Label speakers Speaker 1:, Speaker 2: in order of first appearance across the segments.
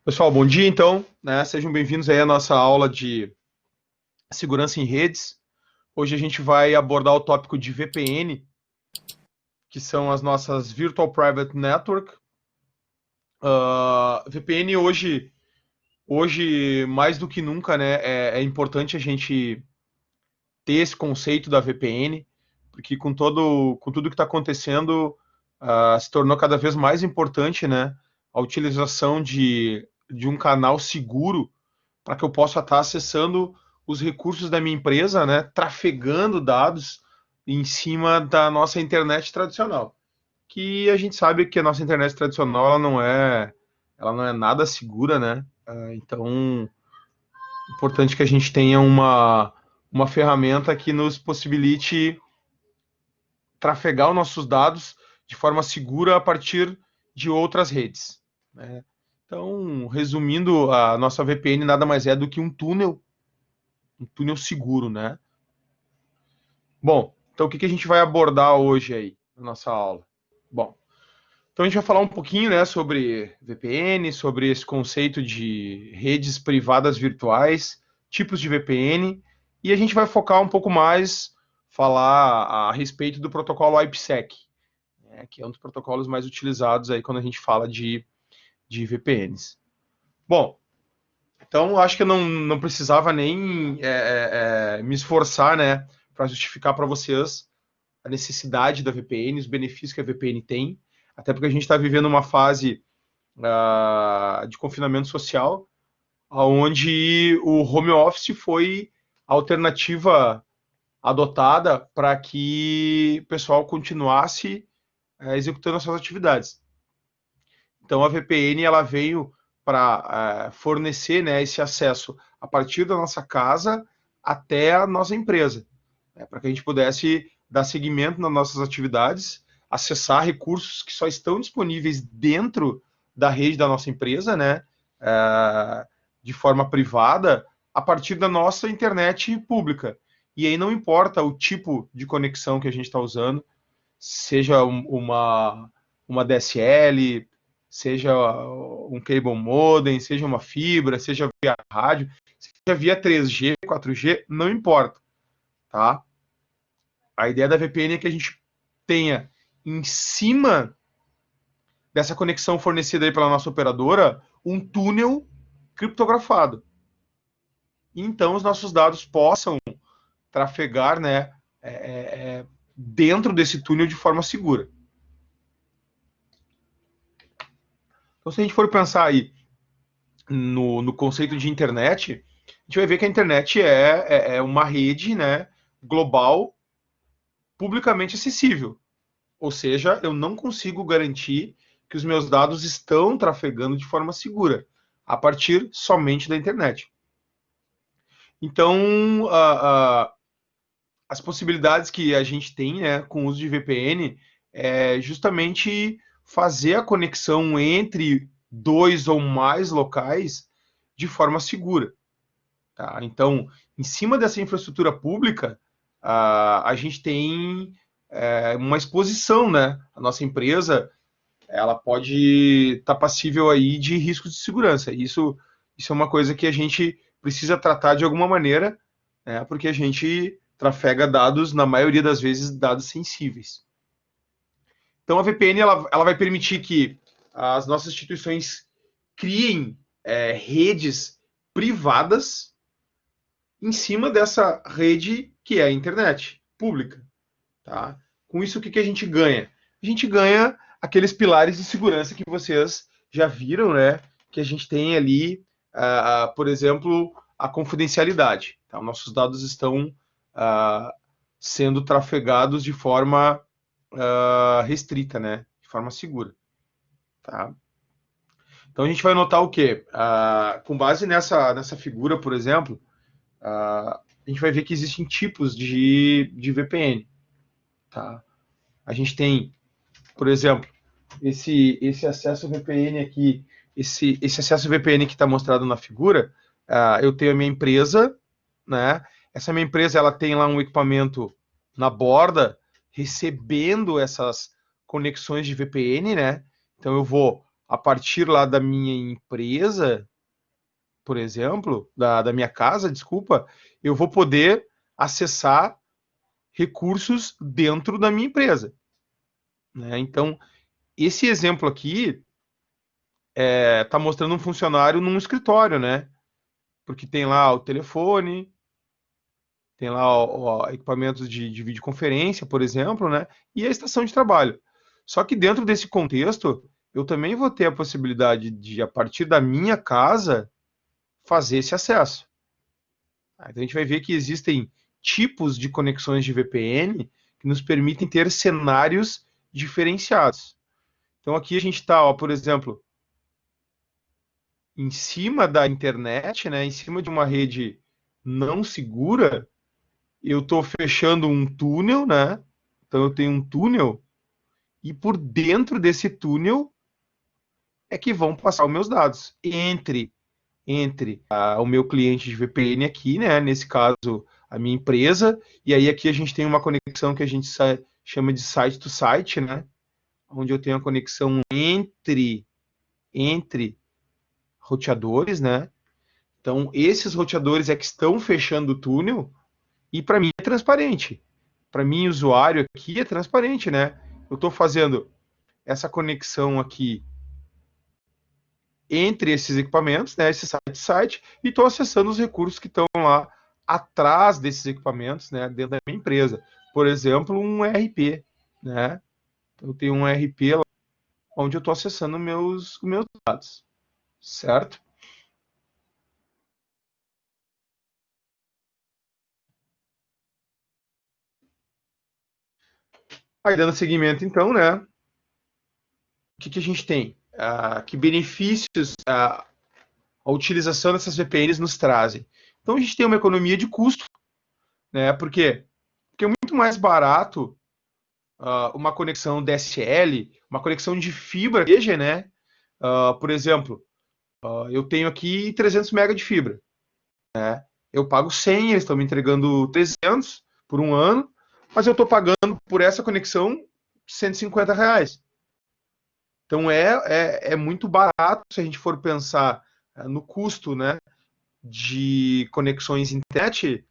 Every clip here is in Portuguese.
Speaker 1: Pessoal, bom dia então, né? Sejam bem-vindos aí à nossa aula de segurança em redes. Hoje a gente vai abordar o tópico de VPN, que são as nossas Virtual Private Network. VPN hoje mais do que nunca, né? É importante a gente ter esse conceito da VPN, porque com tudo que está acontecendo, se tornou cada vez mais importante, né? A utilização de um canal seguro para que eu possa estar acessando os recursos da minha empresa, né, trafegando dados em cima da nossa internet tradicional. Que a gente sabe que a nossa internet tradicional ela não é nada segura, né? Então, é importante que a gente tenha uma ferramenta que nos possibilite trafegar os nossos dados de forma segura a partir de outras redes, né? Então, resumindo, a nossa VPN nada mais é do que um túnel seguro, né? Bom, então o que a gente vai abordar hoje aí na nossa aula? Bom, então a gente vai falar um pouquinho, né, sobre VPN, sobre esse conceito de redes privadas virtuais, tipos de VPN, e a gente vai focar um pouco mais, falar a respeito do protocolo IPsec, né, que é um dos protocolos mais utilizados aí quando a gente fala de VPNs. Bom, então acho que eu não precisava nem me esforçar, né, para justificar para vocês a necessidade da VPN, os benefícios que a VPN tem, até porque a gente está vivendo uma fase de confinamento social, onde o home office foi a alternativa adotada para que o pessoal continuasse executando as suas atividades. Então a VPN ela veio para fornecer, né, esse acesso a partir da nossa casa até a nossa empresa, né, para que a gente pudesse dar seguimento nas nossas atividades, acessar recursos que só estão disponíveis dentro da rede da nossa empresa, né, de forma privada, a partir da nossa internet pública. E aí não importa o tipo de conexão que a gente está usando, seja uma DSL, seja um cable modem, seja uma fibra, seja via rádio, seja via 3G, 4G, não importa, tá? A ideia da VPN é que a gente tenha em cima dessa conexão fornecida aí pela nossa operadora um túnel criptografado. E então os nossos dados possam trafegar, né, dentro desse túnel de forma segura. Então, se a gente for pensar aí no conceito de internet, a gente vai ver que a internet é uma rede, né, global, publicamente acessível. Ou seja, eu não consigo garantir que os meus dados estão trafegando de forma segura, a partir somente da internet. Então, as possibilidades que a gente tem, né, com o uso de VPN é justamente fazer a conexão entre dois ou mais locais de forma segura. Tá? Então, em cima dessa infraestrutura pública, a gente tem uma exposição, né? A nossa empresa ela pode estar passível aí de riscos de segurança. Isso é uma coisa que a gente precisa tratar de alguma maneira, né? Porque a gente trafega dados, na maioria das vezes, dados sensíveis. Então, a VPN ela vai permitir que as nossas instituições criem redes privadas em cima dessa rede que é a internet pública. Tá? Com isso, o que a gente ganha? A gente ganha aqueles pilares de segurança que vocês já viram, né? Que a gente tem ali, por exemplo, a confidencialidade. Tá? Nossos dados estão sendo trafegados de forma restrita, né? De forma segura. Tá? Então a gente vai notar o quê? Com base nessa figura, por exemplo, a gente vai ver que existem tipos de VPN. Tá? A gente tem, por exemplo, esse acesso VPN aqui, esse acesso VPN que está mostrado na figura, eu tenho a minha empresa, né? Essa minha empresa ela tem lá um equipamento na borda recebendo essas conexões de VPN, né? Então eu vou a partir lá da minha empresa, por exemplo, da minha casa, desculpa, eu vou poder acessar recursos dentro da minha empresa, né? Então, esse exemplo aqui está mostrando um funcionário num escritório, né? Porque tem lá o telefone, tem lá equipamentos de videoconferência, por exemplo, né? E a estação de trabalho. Só que dentro desse contexto, eu também vou ter a possibilidade de, a partir da minha casa, fazer esse acesso. Então a gente vai ver que existem tipos de conexões de VPN que nos permitem ter cenários diferenciados. Então aqui a gente está, por exemplo, em cima da internet, né, em cima de uma rede não segura, eu estou fechando um túnel, né? Então eu tenho um túnel e por dentro desse túnel é que vão passar os meus dados entre o meu cliente de VPN aqui, né? Nesse caso a minha empresa, e aí aqui a gente tem uma conexão que a gente chama de site to site, né? Onde eu tenho a conexão entre roteadores, né? Então esses roteadores é que estão fechando o túnel e para mim é transparente. Para mim, usuário aqui é transparente, né? Eu estou fazendo essa conexão aqui entre esses equipamentos, né? Esse site, e estou acessando os recursos que estão lá atrás desses equipamentos, né? Dentro da minha empresa. Por exemplo, um ERP, né? Eu tenho um ERP lá onde eu estou acessando meus dados, certo? Aí, dando seguimento, então, né? O que a gente tem? Que benefícios a utilização dessas VPNs nos trazem? Então, a gente tem uma economia de custo, né? Por quê? Porque é muito mais barato uma conexão DSL, uma conexão de fibra, veja, né? Por exemplo, eu tenho aqui 300 MB de fibra, né? Eu pago 100, eles estão me entregando 300 por um ano, mas eu estou pagando por essa conexão R$ 150. Então é muito barato se a gente for pensar no custo, né, de conexões internet,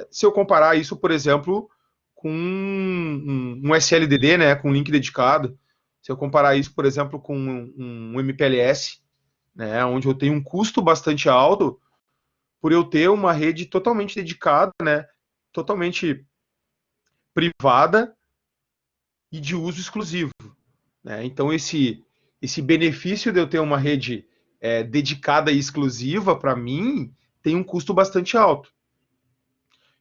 Speaker 1: se eu comparar isso, por exemplo, com um SLDD, né, com um link dedicado, se eu comparar isso, por exemplo, com um MPLS, né, onde eu tenho um custo bastante alto por eu ter uma rede totalmente dedicada, né, totalmente privada e de uso exclusivo, né? Então esse benefício de eu ter uma rede dedicada e exclusiva para mim tem um custo bastante alto.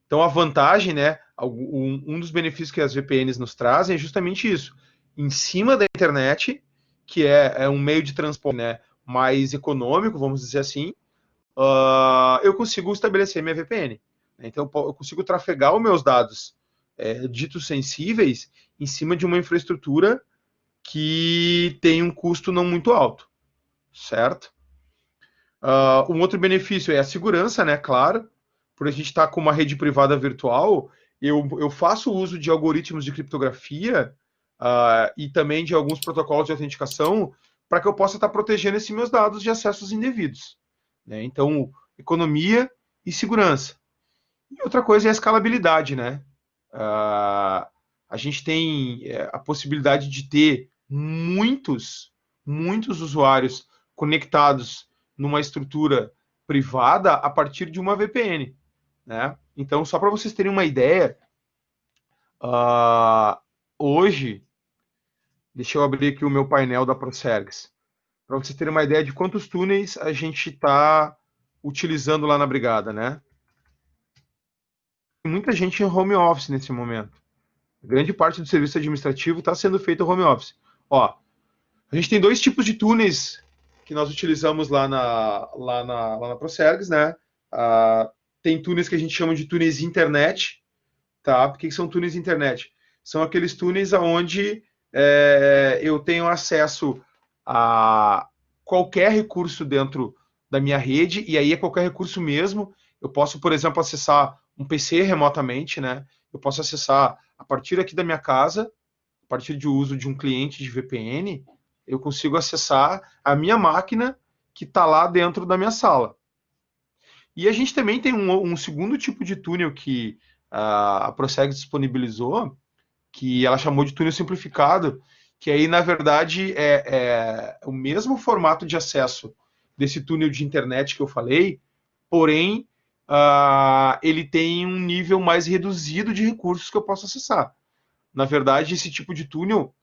Speaker 1: Então a vantagem, né, um dos benefícios que as VPNs nos trazem é justamente isso. Em cima da internet, que é um meio de transporte, né, mais econômico, vamos dizer assim, eu consigo estabelecer minha VPN. Então eu consigo trafegar os meus dados ditos sensíveis em cima de uma infraestrutura que tem um custo não muito alto, certo? Um outro benefício é a segurança, né? Claro, por a gente estar com uma rede privada virtual, eu faço uso de algoritmos de criptografia e também de alguns protocolos de autenticação para que eu possa estar protegendo esses meus dados de acessos indevidos, né? Então, economia e segurança. E outra coisa é a escalabilidade, né? A gente tem a possibilidade de ter muitos usuários conectados numa estrutura privada a partir de uma VPN, né? Então, só para vocês terem uma ideia, hoje, deixa eu abrir aqui o meu painel da Procergs, para vocês terem uma ideia de quantos túneis a gente está utilizando lá na brigada, né? Tem muita gente em home office nesse momento. Grande parte do serviço administrativo está sendo feito home office. Ó, a gente tem dois tipos de túneis que nós utilizamos lá na Procergs, né? Tem túneis que a gente chama de túneis internet, tá? Por que são túneis internet? São aqueles túneis onde eu tenho acesso a qualquer recurso dentro da minha rede, e aí é qualquer recurso mesmo. Eu posso, por exemplo, acessar um PC remotamente, né? Eu posso acessar a partir aqui da minha casa, a partir do uso de um cliente de VPN, eu consigo acessar a minha máquina que está lá dentro da minha sala. E a gente também tem um segundo tipo de túnel que a Prosegs disponibilizou, que ela chamou de túnel simplificado, que aí, na verdade, é o mesmo formato de acesso desse túnel de internet que eu falei, porém, ele tem um nível mais reduzido de recursos que eu posso acessar. Na verdade, esse tipo de túnel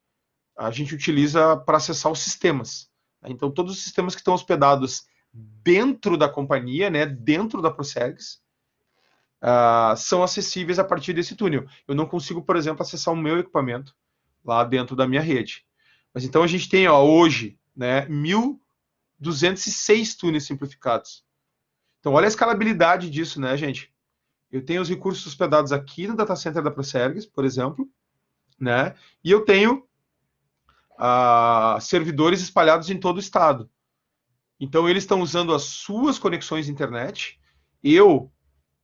Speaker 1: a gente utiliza para acessar os sistemas. Então, todos os sistemas que estão hospedados dentro da companhia, né, dentro da Prosegs, são acessíveis a partir desse túnel. Eu não consigo, por exemplo, acessar o meu equipamento lá dentro da minha rede. Mas então a gente tem hoje, né, 1.206 túneis simplificados. Então olha a escalabilidade disso, né, gente? Eu tenho os recursos hospedados aqui no data center da Prosegs, por exemplo, né? E eu tenho servidores espalhados em todo o estado. Então eles estão usando as suas conexões de internet. Eu,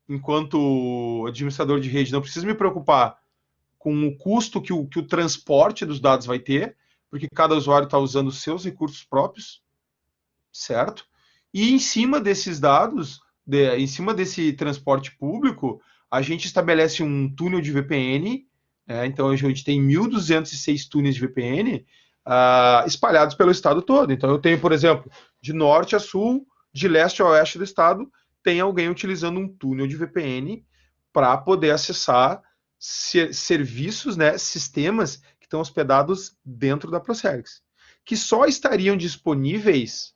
Speaker 1: enquanto administrador de rede, não preciso me preocupar com o custo que o transporte dos dados vai ter, porque cada usuário está usando os seus recursos próprios, certo? E em cima desses dados, em cima desse transporte público, a gente estabelece um túnel de VPN, então a gente tem 1.206 túneis de VPN espalhados pelo estado todo. Então eu tenho, por exemplo, de norte a sul, de leste a oeste do estado, tem alguém utilizando um túnel de VPN para poder acessar serviços, né, sistemas que estão hospedados dentro da Prosegs, que só estariam disponíveis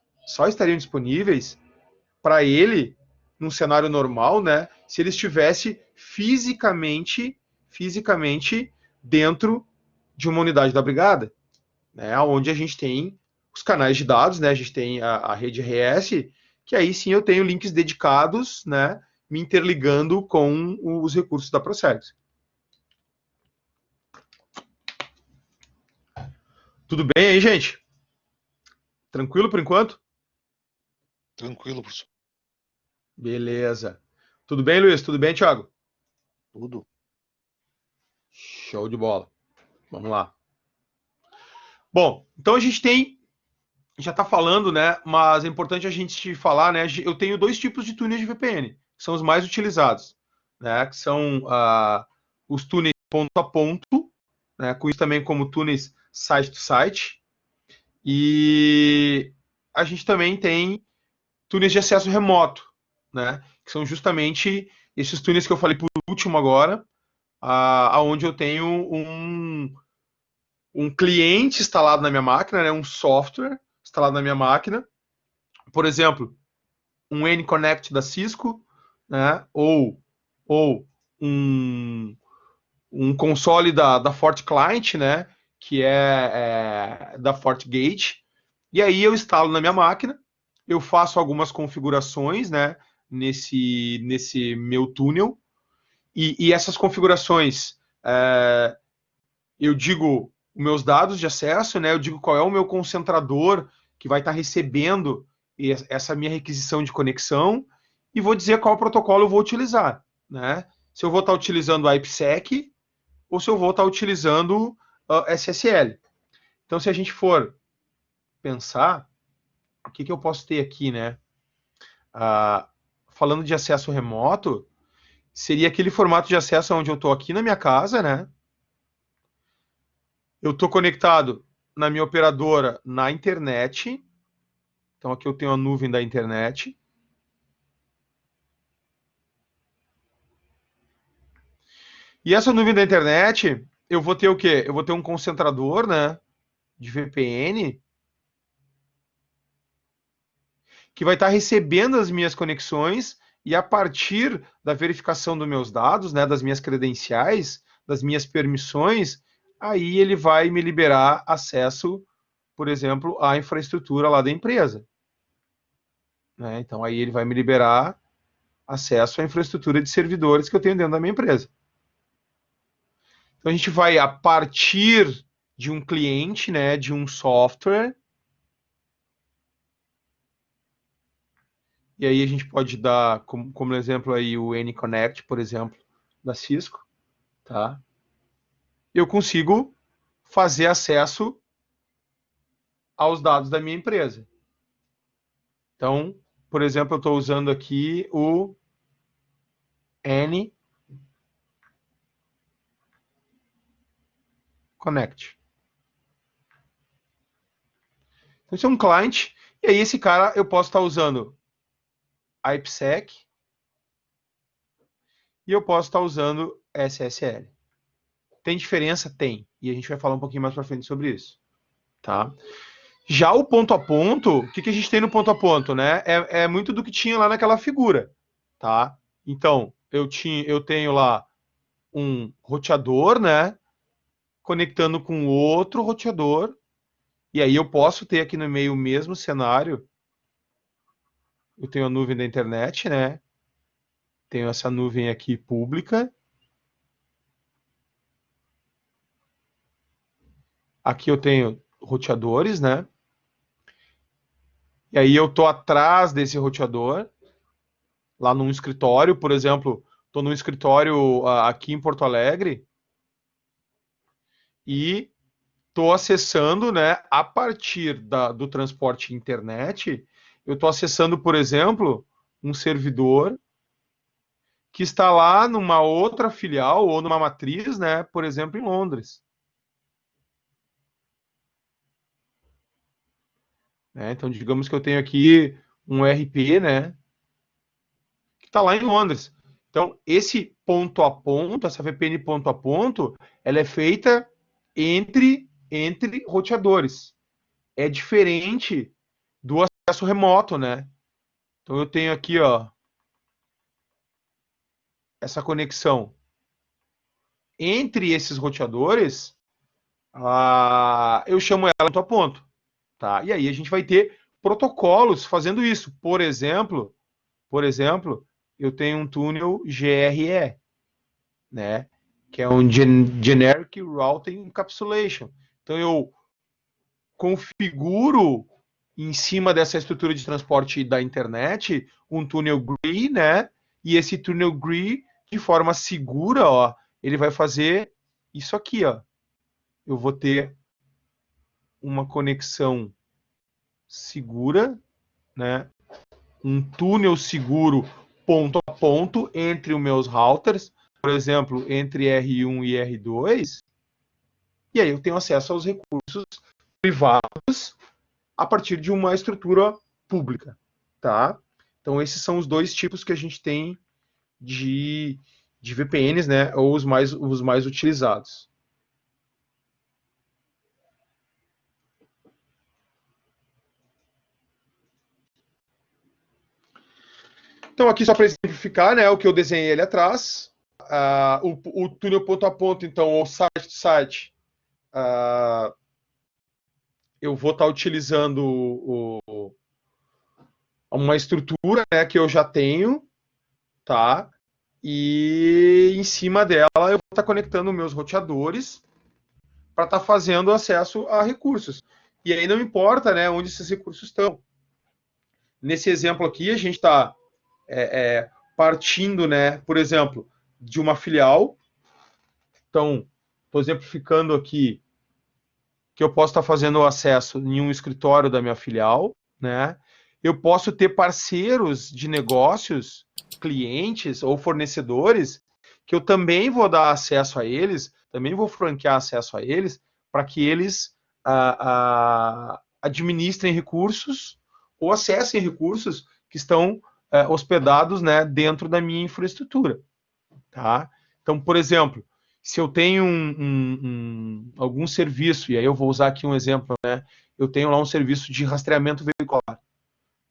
Speaker 1: para ele num cenário normal, né, se ele estivesse fisicamente dentro de uma unidade da brigada, né, onde a gente tem os canais de dados, né, a gente tem a rede RS, que aí sim eu tenho links dedicados, né, me interligando com os recursos da Prosegs. Tudo bem aí, gente? Tranquilo por enquanto?
Speaker 2: Tranquilo, professor.
Speaker 1: Beleza. Tudo bem, Luiz? Tudo bem, Thiago?
Speaker 2: Tudo.
Speaker 1: Show de bola. Vamos lá. Bom, então a gente já está falando, né? Mas é importante a gente falar, né? Eu tenho dois tipos de túneis de VPN, que são os mais utilizados, né? Que são os túneis ponto a ponto, né? Com isso também como túneis site to site. E a gente também tem túneis de acesso remoto, né? Que são justamente esses túneis que eu falei por último agora, aonde eu tenho um cliente instalado na minha máquina, né? Um software instalado na minha máquina, por exemplo, um N-Connect da Cisco, né? Ou um console da FortiClient, né? Que é da FortiGate. E aí eu instalo na minha máquina, eu faço algumas configurações, né? Nesse meu túnel. E essas configurações, eu digo os meus dados de acesso, né? Eu digo qual é o meu concentrador que vai estar recebendo essa minha requisição de conexão e vou dizer qual protocolo eu vou utilizar, né? Se eu vou estar utilizando a IPsec ou se eu vou estar utilizando SSL. Então, se a gente for pensar, o que eu posso ter aqui, né? Falando de acesso remoto, seria aquele formato de acesso onde eu estou aqui na minha casa, né? Eu estou conectado na minha operadora na internet. Então aqui eu tenho a nuvem da internet. E essa nuvem da internet, eu vou ter o quê? Eu vou ter um concentrador, né, de VPN, que vai estar recebendo as minhas conexões e a partir da verificação dos meus dados, né, das minhas credenciais, das minhas permissões, aí ele vai me liberar acesso, por exemplo, à infraestrutura lá da empresa. Né? Então aí ele vai me liberar acesso à infraestrutura de servidores que eu tenho dentro da minha empresa. Então a gente vai, a partir de um cliente, né, de um software, e aí a gente pode dar como exemplo aí o N-Connect, por exemplo, da Cisco, tá? Eu consigo fazer acesso aos dados da minha empresa. Então, por exemplo, eu estou usando aqui o N Connect. Então, esse é um client, e aí esse cara eu posso estar usando a IPsec e eu posso estar usando SSL. Tem diferença? Tem. E a gente vai falar um pouquinho mais para frente sobre isso. Tá? Já o ponto a ponto, o que a gente tem no ponto a ponto, né? É muito do que tinha lá naquela figura, tá? Então, eu tenho lá um roteador, né? Conectando com outro roteador, e aí eu posso ter aqui no meio o mesmo cenário. Eu tenho a nuvem da internet, né? Tenho essa nuvem aqui pública. Aqui eu tenho roteadores, né? E aí eu estou atrás desse roteador, lá num escritório, por exemplo, estou num escritório aqui em Porto Alegre e estou acessando, né, a partir do transporte internet, eu estou acessando, por exemplo, um servidor que está lá numa outra filial ou numa matriz, né, por exemplo, em Londres. Então, digamos que eu tenho aqui um RP, né, que está lá em Londres. Então, esse ponto a ponto, essa VPN ponto a ponto, ela é feita entre roteadores. É diferente do acesso remoto, né? Então, eu tenho aqui, ó, essa conexão entre esses roteadores, eu chamo ela ponto a ponto, tá? E aí a gente vai ter protocolos fazendo isso. Por exemplo, eu tenho um túnel GRE, né? Que é um Generic Routing Encapsulation. Então eu configuro em cima dessa estrutura de transporte da internet um túnel GRE, né? E esse túnel GRE, de forma segura, ó, ele vai fazer isso aqui, ó. Eu vou ter uma conexão segura, né? Um túnel seguro ponto a ponto entre os meus routers, por exemplo, entre R1 e R2, e aí eu tenho acesso aos recursos privados a partir de uma estrutura pública, tá? Então esses são os dois tipos que a gente tem de VPNs, né? Ou os mais utilizados. Então, aqui só para exemplificar, né, o que eu desenhei ali atrás, o túnel ponto a ponto, então, ou site-to-site, eu vou estar utilizando uma estrutura, né, que eu já tenho, tá? E em cima dela eu vou estar conectando meus roteadores para estar fazendo acesso a recursos. E aí não importa, né, onde esses recursos estão. Nesse exemplo aqui, a gente está partindo, né, por exemplo, de uma filial. Então, estou exemplificando aqui que eu posso estar fazendo acesso em um escritório da minha filial, né? Eu posso ter parceiros de negócios, clientes ou fornecedores, que eu também vou dar acesso a eles, também vou franquear acesso a eles, para que eles administrem recursos ou acessem recursos que estão hospedados, né, dentro da minha infraestrutura. Tá? Então, por exemplo, se eu tenho algum serviço, e aí eu vou usar aqui um exemplo, né? Eu tenho lá um serviço de rastreamento veicular.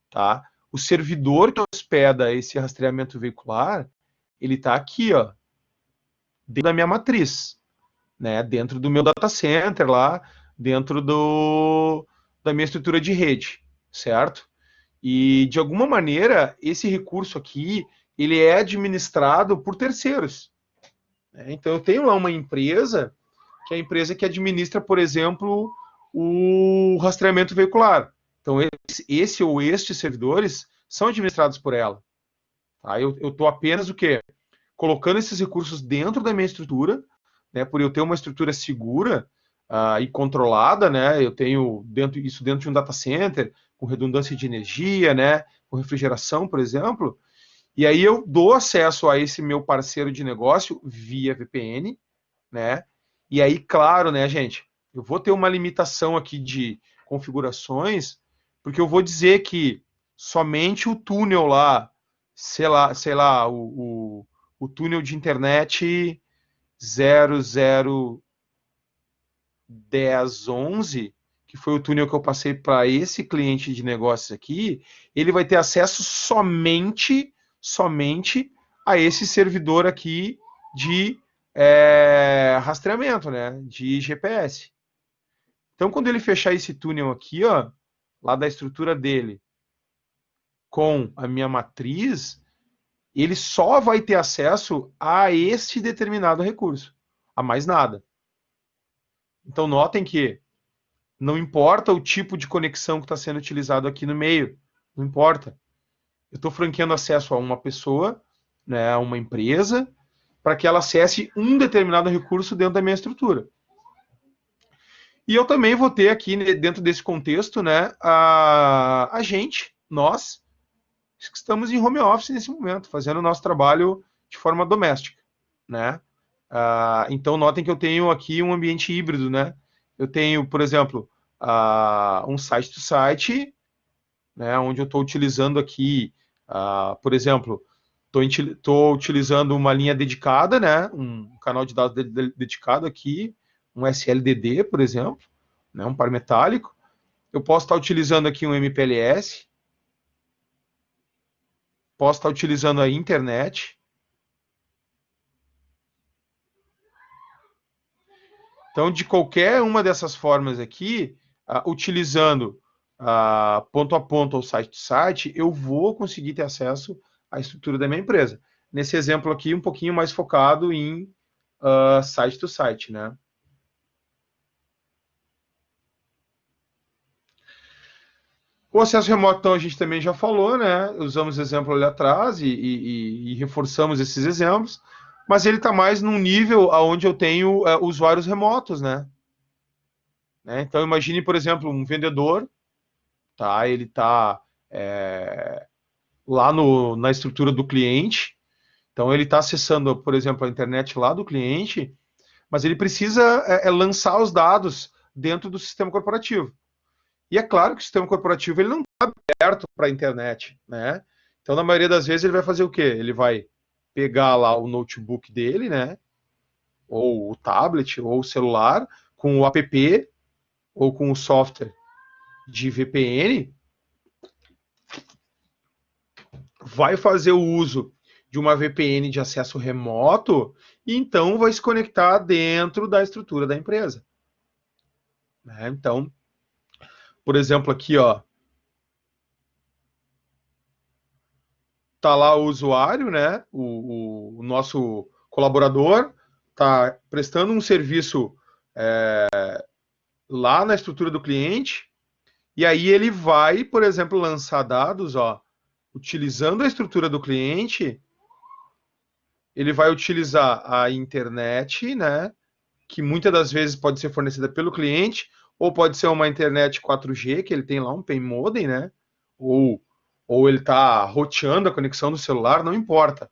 Speaker 1: Tá? O servidor que hospeda esse rastreamento veicular, ele está aqui, ó, dentro da minha matriz, né? Dentro do meu data center lá, dentro da minha estrutura de rede, certo? E, de alguma maneira, esse recurso aqui, ele é administrado por terceiros. Então, eu tenho lá uma empresa, que é a empresa que administra, por exemplo, o rastreamento veicular. Então, esse ou estes servidores são administrados por ela. Tá? Eu estou apenas o quê? Colocando esses recursos dentro da minha estrutura, né, por eu ter uma estrutura segura, e controlada, né? Eu tenho isso dentro de um data center, com redundância de energia, né? Com refrigeração, por exemplo. E aí eu dou acesso a esse meu parceiro de negócio via VPN, né? E aí, claro, né, gente, eu vou ter uma limitação aqui de configurações, porque eu vou dizer que somente o túnel lá, sei lá, o túnel de internet 001011, que foi o túnel que eu passei para esse cliente de negócios aqui, ele vai ter acesso somente a esse servidor aqui de rastreamento, né, de GPS. Então, quando ele fechar esse túnel aqui, ó, lá da estrutura dele, com a minha matriz, ele só vai ter acesso a esse determinado recurso, a mais nada. Então, notem que não importa o tipo de conexão que está sendo utilizado aqui no meio, não importa. Eu estou franqueando acesso a uma pessoa, né, a uma empresa, para que ela acesse um determinado recurso dentro da minha estrutura. E eu também vou ter aqui, dentro desse contexto, né, a gente, nós, que estamos em home office nesse momento, fazendo o nosso trabalho de forma doméstica, né? Então, notem que eu tenho aqui um ambiente híbrido, né? Eu tenho, por exemplo, um site-to-site, né, onde eu estou utilizando aqui, por exemplo, estou utilizando uma linha dedicada, né, um canal de dados dedicado aqui, um SLDD, por exemplo, né, um par metálico. Eu posso estar utilizando aqui um MPLS, posso estar utilizando a internet. Então, de qualquer uma dessas formas aqui, utilizando ponto a ponto ou site to site, eu vou conseguir ter acesso à estrutura da minha empresa. Nesse exemplo aqui, um pouquinho mais focado em site to site, né? O acesso remoto, então, a gente também já falou, né? Usamos exemplo ali atrás e reforçamos esses exemplos, mas ele está mais num nível onde eu tenho usuários remotos, né? Então, imagine, por exemplo, um vendedor, tá? Ele está lá na estrutura do cliente, então ele está acessando, por exemplo, a internet lá do cliente, mas ele precisa lançar os dados dentro do sistema corporativo. E é claro que o sistema corporativo ele não está aberto para a internet, né? Então, na maioria das vezes, ele vai fazer o quê? Ele vai pegar lá o notebook dele, né? Ou o tablet, ou o celular, com o app, ou com o software de VPN, vai fazer o uso de uma VPN de acesso remoto e então vai se conectar dentro da estrutura da empresa. Então, por exemplo, aqui, ó, tá lá o usuário, né? O nosso colaborador tá prestando um serviço lá na estrutura do cliente e aí ele vai, por exemplo, lançar dados, ó, utilizando a estrutura do cliente, ele vai utilizar a internet, né? Que muitas das vezes pode ser fornecida pelo cliente, ou pode ser uma internet 4G, que ele tem lá um PEM modem, né? Ou ele está roteando a conexão do celular, não importa.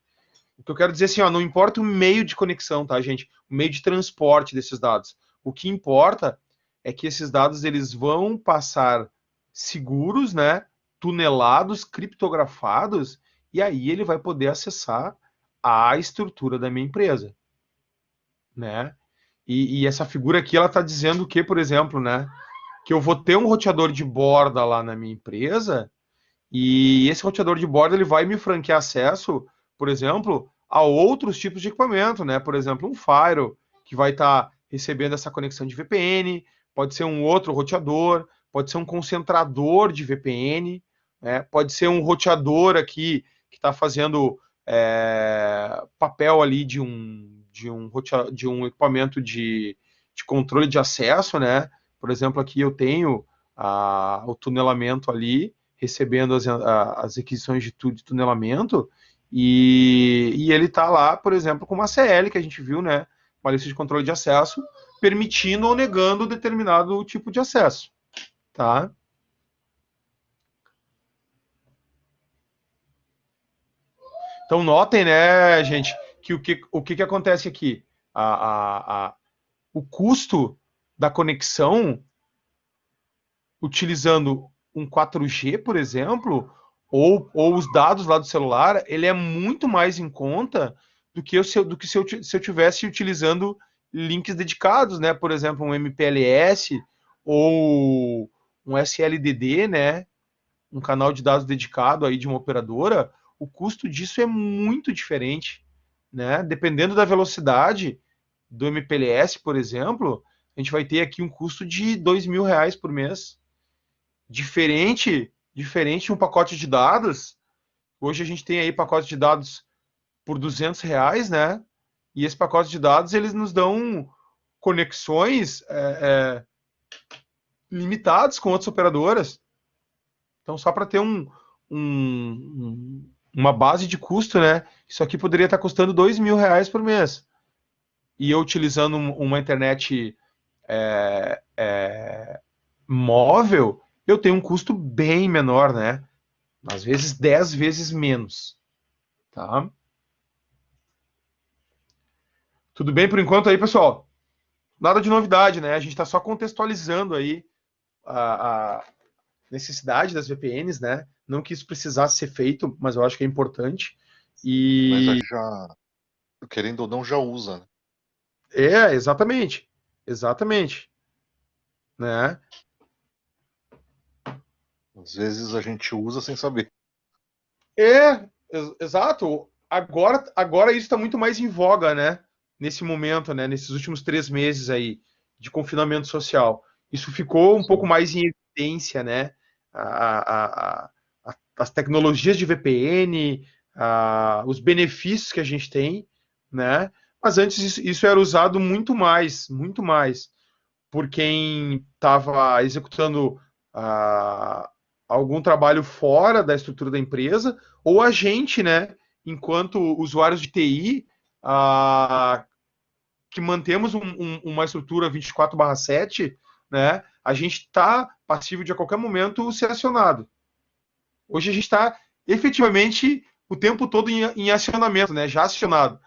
Speaker 1: O que eu quero dizer assim, ó, não importa o meio de conexão, tá, gente? O meio de transporte desses dados. O que importa é que esses dados eles vão passar seguros, né? Tunelados, criptografados, e aí ele vai poder acessar a estrutura da minha empresa, né? E essa figura aqui, ela está dizendo que, por exemplo, né, que eu vou ter um roteador de borda lá na minha empresa e esse roteador de borda ele vai me franquear acesso, por exemplo, a outros tipos de equipamento, né? Por exemplo, um firewall que vai estar recebendo essa conexão de VPN, pode ser um outro roteador, pode ser um concentrador de VPN, né? Pode ser um roteador aqui que está fazendo papel ali de um equipamento de controle de acesso, né? Por exemplo, aqui eu tenho o tunelamento ali, recebendo as requisições de tunelamento, e ele está lá, por exemplo, com uma CL que a gente viu, né? Uma lista de controle de acesso, permitindo ou negando determinado tipo de acesso, tá? Então notem, né, gente, que o que acontece aqui? O custo da conexão utilizando um 4G, por exemplo, ou os dados lá do celular, ele é muito mais em conta do que se eu tivesse utilizando links dedicados, né? Por exemplo, um MPLS ou um SLDD, né? Um canal de dados dedicado aí de uma operadora, o custo disso é muito diferente, né? Dependendo da velocidade do MPLS, por exemplo, a gente vai ter aqui um custo de R$ 2.000 por mês. Diferente de um pacote de dados. Hoje a gente tem aí pacote de dados por R$ 200, né? E esse pacote de dados eles nos dão conexões limitadas com outras operadoras. Então, só para ter uma base de custo, né? Isso aqui poderia estar custando R$ 2.000 por mês. E eu utilizando uma internet móvel, eu tenho um custo bem menor, né? Às vezes 10 vezes menos, tá? Tudo bem por enquanto aí, pessoal? Nada de novidade, né? A gente está só contextualizando aí a necessidade das VPNs, né? Não que isso precisasse ser feito, mas eu acho que é importante.
Speaker 2: Mas a
Speaker 1: E
Speaker 2: gente já, querendo ou não, já usa, né?
Speaker 1: exatamente, exatamente, né?
Speaker 2: Às vezes a gente usa sem saber.
Speaker 1: Exato. Agora isso está muito mais em voga, né? Nesse momento, né? Nesses últimos 3 meses aí de confinamento social. Isso ficou um pouco
Speaker 2: Sim.
Speaker 1: mais em evidência, né? As tecnologias de VPN, os benefícios que a gente tem, né? Mas antes isso era usado muito mais por quem estava executando ah, algum trabalho fora da estrutura da empresa, ou a gente, né, enquanto usuários de TI, que mantemos uma estrutura 24/7, né, a gente está passível de a qualquer momento ser acionado. Hoje a gente está efetivamente o tempo todo em acionamento, né, já acionado.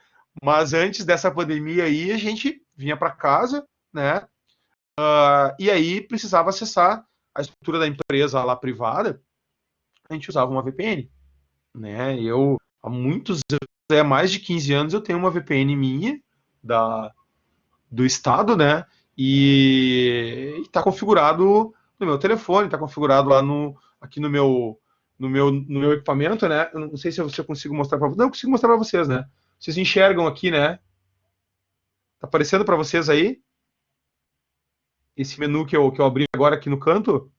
Speaker 1: Mas antes dessa pandemia aí, a gente vinha para casa, né, e aí precisava acessar a estrutura da empresa lá privada, a gente usava uma VPN, né? Eu, há muitos anos, há mais de 15 anos, eu tenho uma VPN minha, do estado, né? E está configurado no meu telefone, está configurado lá aqui no meu equipamento, né? Eu não sei se eu consigo mostrar para vocês. Não, eu consigo mostrar para vocês, né? Vocês enxergam aqui, né? Tá aparecendo para vocês aí? Esse menu que eu abri agora aqui no canto?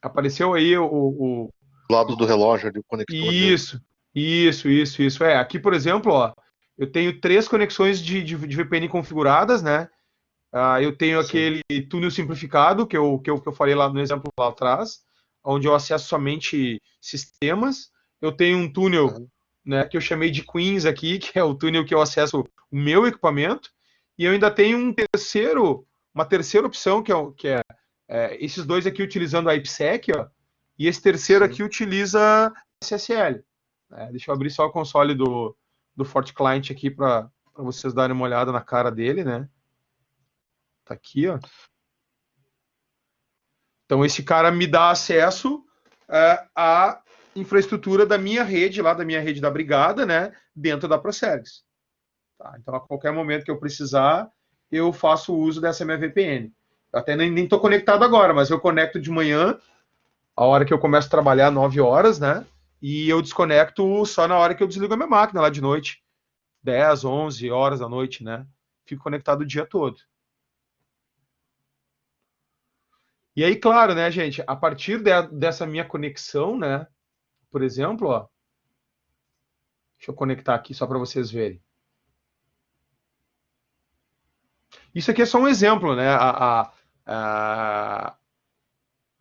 Speaker 1: Apareceu aí
Speaker 2: Do lado do relógio ali, o conector dele.
Speaker 1: Isso, isso. Aqui, por exemplo, ó, eu tenho 3 conexões de VPN configuradas, né? Eu tenho
Speaker 2: Sim.
Speaker 1: aquele túnel simplificado que eu falei lá no exemplo lá atrás, onde eu acesso somente sistemas. Eu tenho um túnel,
Speaker 2: Uhum.
Speaker 1: né, que eu chamei de Queens aqui, que é o túnel que eu acesso o meu equipamento. E eu ainda tenho uma terceira opção, que é esses dois aqui utilizando a IPsec, ó, e esse terceiro
Speaker 2: Sim.
Speaker 1: aqui utiliza SSL. Né? Deixa eu abrir só o console do FortiClient aqui para vocês darem uma olhada na cara dele, né? Tá aqui, ó. Então, esse cara me dá acesso à infraestrutura da minha rede, lá da minha rede da brigada, né, dentro da Procergs. Tá? Então, a qualquer momento que eu precisar, eu faço uso dessa minha VPN. Eu até nem estou conectado agora, mas eu conecto de manhã, a hora que eu começo a trabalhar, 9 horas, né? E eu desconecto só na hora que eu desligo a minha máquina, lá de noite. 10, 11 horas da noite, né? Fico conectado o dia todo. E aí, claro, né, gente, a partir dessa minha conexão, né, por exemplo, ó, deixa eu conectar aqui só para vocês verem. Isso aqui é só um exemplo, né? A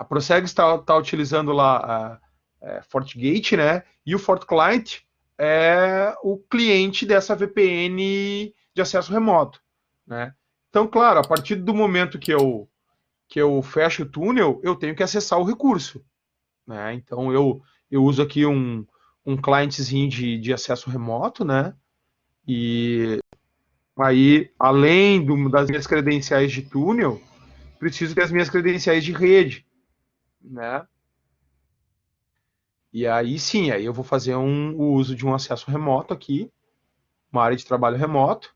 Speaker 1: Prosegs está utilizando lá a FortiGate, né? E o FortiClient é o cliente dessa VPN de acesso remoto, né? Então, claro, a partir do momento que eu fecho o túnel, eu tenho que acessar o recurso, né? Então, eu uso aqui um clientezinho de acesso remoto, né? E aí, além das minhas credenciais de túnel, preciso ter as minhas credenciais de rede, né? E aí sim, aí eu vou fazer o uso de um acesso remoto aqui, uma área de trabalho remoto.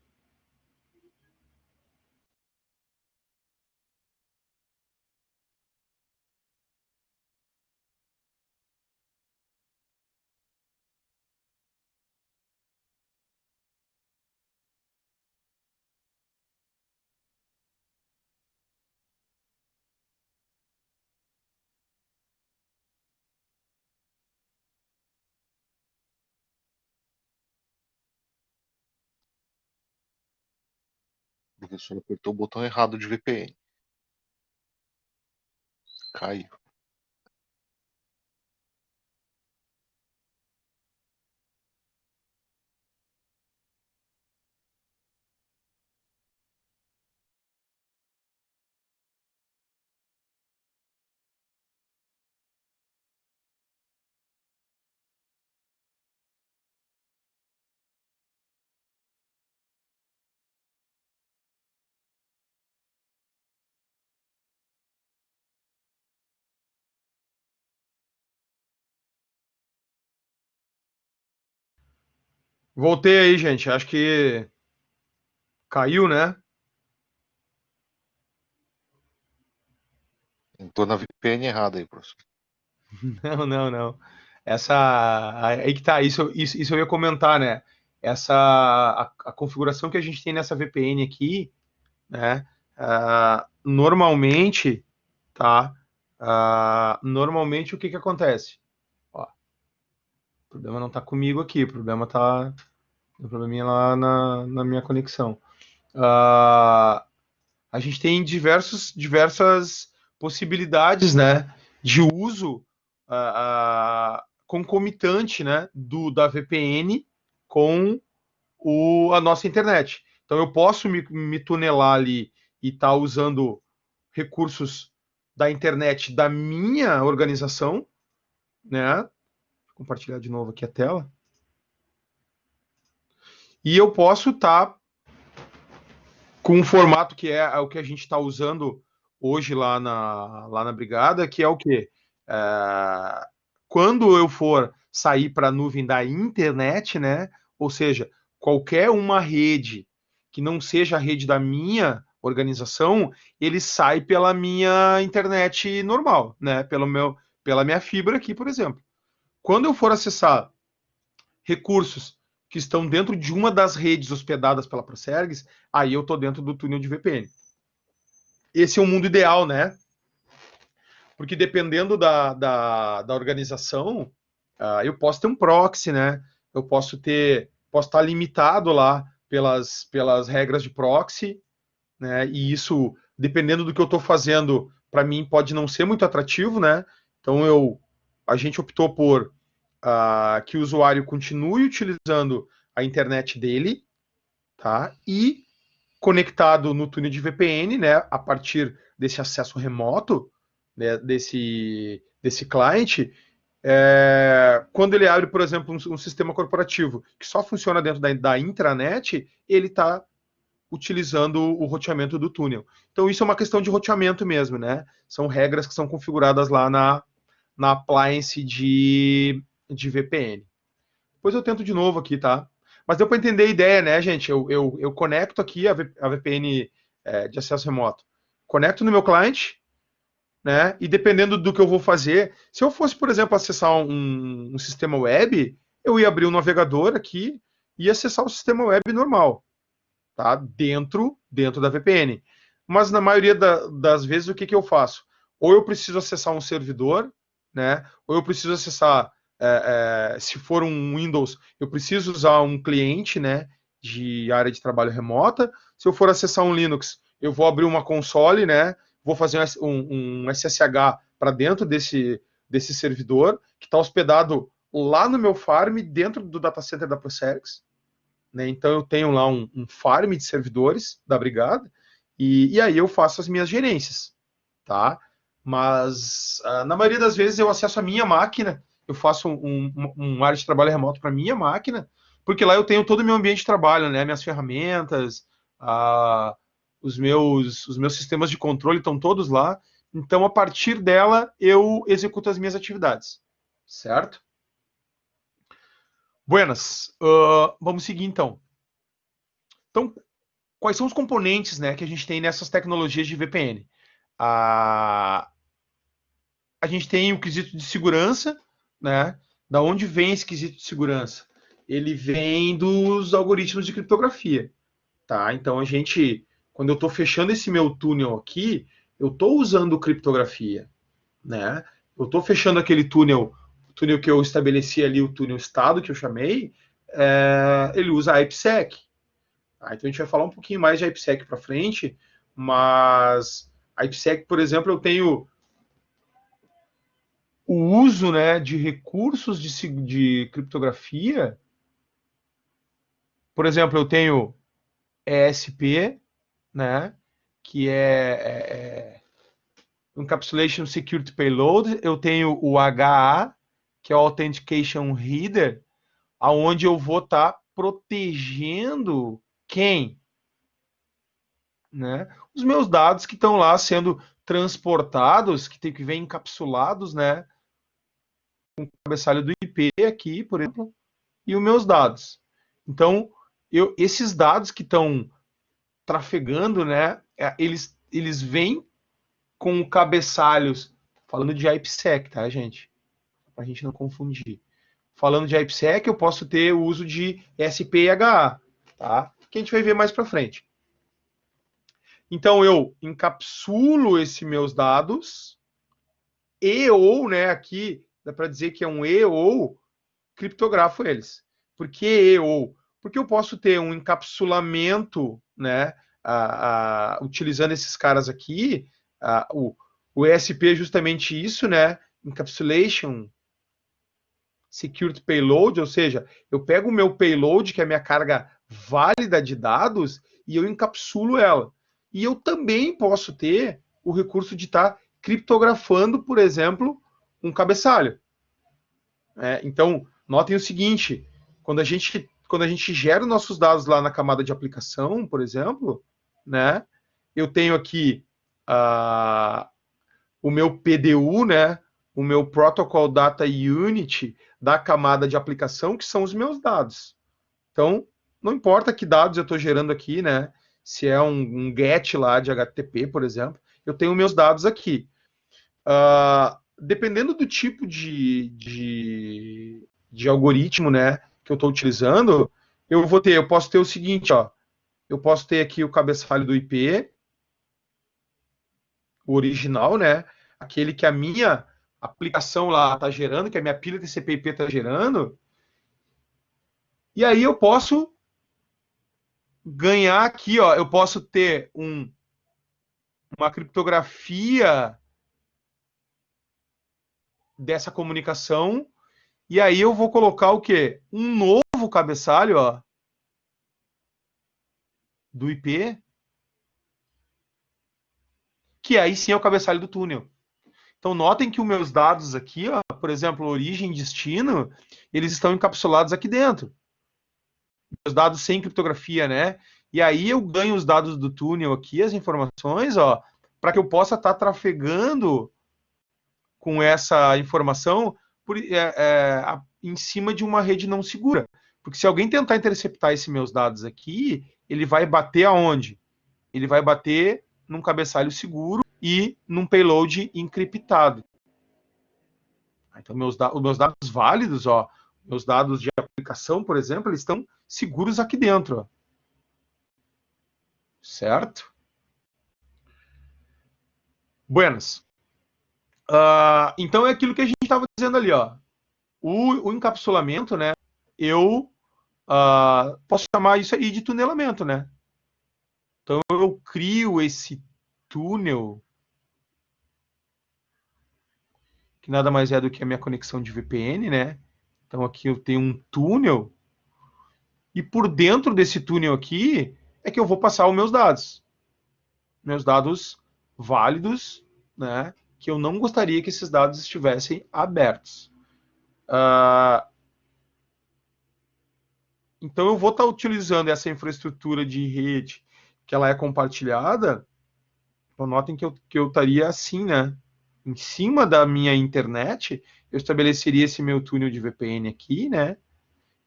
Speaker 2: O professor apertou o botão errado de VPN. Caiu.
Speaker 1: Voltei aí, gente. Acho que caiu, né?
Speaker 2: Entrou na VPN errada aí, professor.
Speaker 1: Não, não, não. Aí que tá, isso eu ia comentar, né? A configuração que a gente tem nessa VPN aqui, né? Normalmente, tá? Normalmente o que que acontece? Ó, o problema não tá comigo aqui, o problema tá, o probleminha lá na minha conexão. A gente tem diversas possibilidades, né, de uso concomitante, né, da VPN com a nossa internet. Então eu posso me tunelar ali e estar tá usando recursos da internet da minha organização, né? Vou compartilhar de novo aqui a tela. E eu posso estar tá com um formato que é o que a gente está usando hoje lá na Brigada, que é o quê? Quando eu for sair para a nuvem da internet, né? Ou seja, qualquer uma rede que não seja a rede da minha organização, ele sai pela minha internet normal, né? Pela minha fibra aqui, por exemplo. Quando eu for acessar recursos que estão dentro de uma das redes hospedadas pela Procergs, aí eu estou dentro do túnel de VPN. Esse é o mundo ideal, né? Porque dependendo da organização, eu posso ter um proxy, né? Eu posso estar limitado lá pelas regras de proxy, né? E isso, dependendo do que eu estou fazendo, para mim pode não ser muito atrativo, né? Então a gente optou por que o usuário continue utilizando a internet dele, tá? E conectado no túnel de VPN, né? A partir desse acesso remoto, né, desse cliente, quando ele abre, por exemplo, um sistema corporativo que só funciona dentro da intranet, ele está utilizando o roteamento do túnel. Então, isso é uma questão de roteamento mesmo, né? São regras que são configuradas lá na appliance de VPN. Depois eu tento de novo aqui, tá? Mas deu para entender a ideia, né, gente? Eu conecto aqui a VPN de acesso remoto. Conecto no meu cliente, né? E dependendo do que eu vou fazer, se eu fosse, por exemplo, acessar um sistema web, eu ia abrir um navegador aqui e acessar o sistema web normal, tá? Dentro da VPN. Mas na maioria das vezes, o que, que eu faço? Ou eu preciso acessar um servidor, né? Ou eu preciso acessar, se for um Windows, eu preciso usar um cliente, né? De área de trabalho remota. Se eu for acessar um Linux, eu vou abrir uma console, né? Vou fazer um SSH para dentro desse servidor que está hospedado lá no meu farm, dentro do data center da Procerx, né? Então eu tenho lá um farm de servidores da brigada, e aí eu faço as minhas gerências, tá? Mas na maioria das vezes eu acesso a minha máquina, eu faço um área de trabalho remoto para minha máquina, porque lá eu tenho todo o meu ambiente de trabalho, né? Minhas ferramentas, os meus sistemas de controle estão todos lá. Então, a partir dela, eu executo as minhas atividades, certo? Buenas, vamos seguir então. Então, quais são os componentes, né, que a gente tem nessas tecnologias de VPN? A gente tem o quesito de segurança, né? Da onde vem esse quesito de segurança? Ele vem dos algoritmos de criptografia, tá? Então quando eu estou fechando esse meu túnel aqui, eu estou usando criptografia, né? Eu estou fechando aquele túnel, o túnel que eu estabeleci ali, o túnel estado que eu chamei, ele usa a IPsec. Tá? Então a gente vai falar um pouquinho mais de IPsec para frente, mas a IPsec, por exemplo, eu tenho o uso, né, de recursos de criptografia. Por exemplo, eu tenho ESP, né, que é Encapsulation Security Payload. Eu tenho o HA, que é o Authentication Header, aonde eu vou estar protegendo quem? Né? Os meus dados que estão lá sendo transportados, que tem que vir encapsulados, né? Com o cabeçalho do IP aqui, por exemplo, e os meus dados. Então, esses dados que estão trafegando, né? Eles vêm com cabeçalhos, falando de IPsec, tá, gente? Para a gente não confundir. Falando de IPsec, eu posso ter o uso de SP e HA, tá? Que a gente vai ver mais para frente. Então, eu encapsulo esses meus dados ou, né, aqui dá para dizer que é um ou criptografo eles. Por que ou? Porque eu posso ter um encapsulamento, né, utilizando esses caras aqui, o ESP é justamente isso, né, Encapsulation Security Payload, ou seja, eu pego o meu payload, que é a minha carga válida de dados, e eu encapsulo ela. E eu também posso ter o recurso de estar criptografando, por exemplo, um cabeçalho. Então, notem o seguinte, quando a gente gera os nossos dados lá na camada de aplicação, por exemplo, né, eu tenho aqui o meu PDU, né, o meu Protocol Data Unit da camada de aplicação, que são os meus dados. Então, não importa que dados eu estou gerando aqui, né, se é um GET lá de HTTP, por exemplo, eu tenho meus dados aqui. Dependendo do tipo de algoritmo, né, que eu estou utilizando, eu posso ter o seguinte, ó, eu posso ter aqui o cabeçalho do IP, o original, né, aquele que a minha aplicação lá está gerando, que a minha pilha TCP/IP está gerando, e aí eu posso ganhar aqui, ó, eu posso ter uma criptografia dessa comunicação, e aí eu vou colocar o quê? Um novo cabeçalho, ó, do IP, que aí sim é o cabeçalho do túnel. Então notem que os meus dados aqui, ó, por exemplo, origem e destino, eles estão encapsulados aqui dentro. Os dados sem criptografia, né? E aí eu ganho os dados do túnel aqui, as informações, ó, para que eu possa estar trafegando com essa informação em cima de uma rede não segura. Porque se alguém tentar interceptar esses meus dados aqui, ele vai bater aonde? Ele vai bater num cabeçalho seguro e num payload encriptado. Então, os meus dados válidos, ó, meus dados de aplicação, por exemplo, eles estão seguros aqui dentro. Ó. Certo? Buenas. Então é aquilo que a gente estava dizendo ali, ó. O encapsulamento, né? Eu posso chamar isso aí de tunelamento, né? Então eu crio esse túnel, que nada mais é do que a minha conexão de VPN, né? Então aqui eu tenho um túnel, e por dentro desse túnel aqui é que eu vou passar os meus dados. Meus dados válidos, né? Que eu não gostaria que esses dados estivessem abertos. Então eu vou estar utilizando essa infraestrutura de rede que ela é compartilhada. Então notem que eu estaria assim, né? Em cima da minha internet, eu estabeleceria esse meu túnel de VPN aqui, né?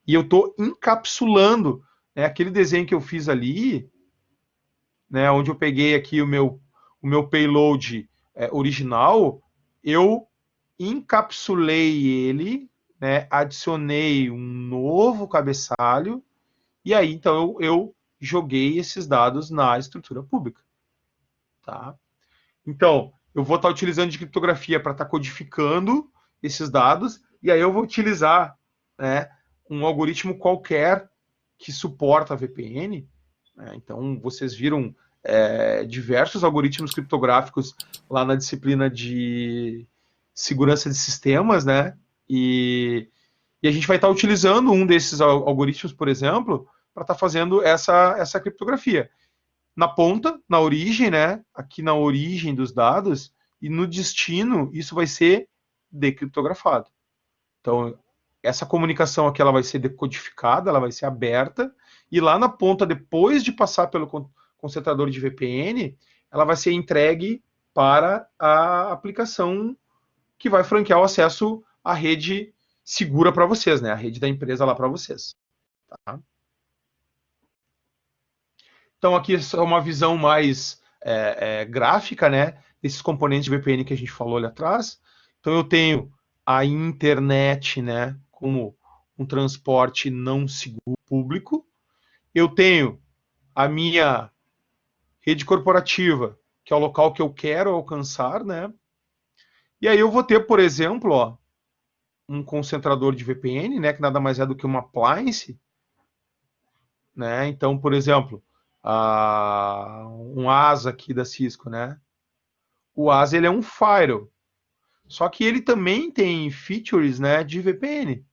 Speaker 1: E eu estou encapsulando, né, aquele desenho que eu fiz ali, né, onde eu peguei aqui o meu payload original, eu encapsulei ele, né, adicionei um novo cabeçalho, e aí então eu joguei esses dados na estrutura pública. Tá? Então, eu vou estar utilizando de criptografia para estar codificando esses dados, e aí eu vou utilizar, né, um algoritmo qualquer que suporta a VPN. Né? Então, vocês viram diversos algoritmos criptográficos lá na disciplina de segurança de sistemas, né? E a gente vai estar utilizando um desses algoritmos, por exemplo, para estar fazendo essa criptografia. Na ponta, na origem, né? Aqui na origem dos dados, e no destino, isso vai ser decriptografado. Então, essa comunicação aqui ela vai ser decodificada, ela vai ser aberta, e lá na ponta, depois de passar pelo concentrador de VPN, ela vai ser entregue para a aplicação que vai franquear o acesso à rede segura para vocês, né? A rede da empresa lá para vocês. Tá? Então aqui é uma visão mais gráfica, né? Desses componentes de VPN que a gente falou ali atrás. Então eu tenho a internet, né? Como um transporte não seguro público. Eu tenho a minha rede corporativa, que é o local que eu quero alcançar, né? E aí eu vou ter, por exemplo, ó, um concentrador de VPN, né? Que nada mais é do que uma appliance, né? Então, por exemplo, um ASA aqui da Cisco, né? O ASA ele é um firewall, só que ele também tem features, né, de VPN.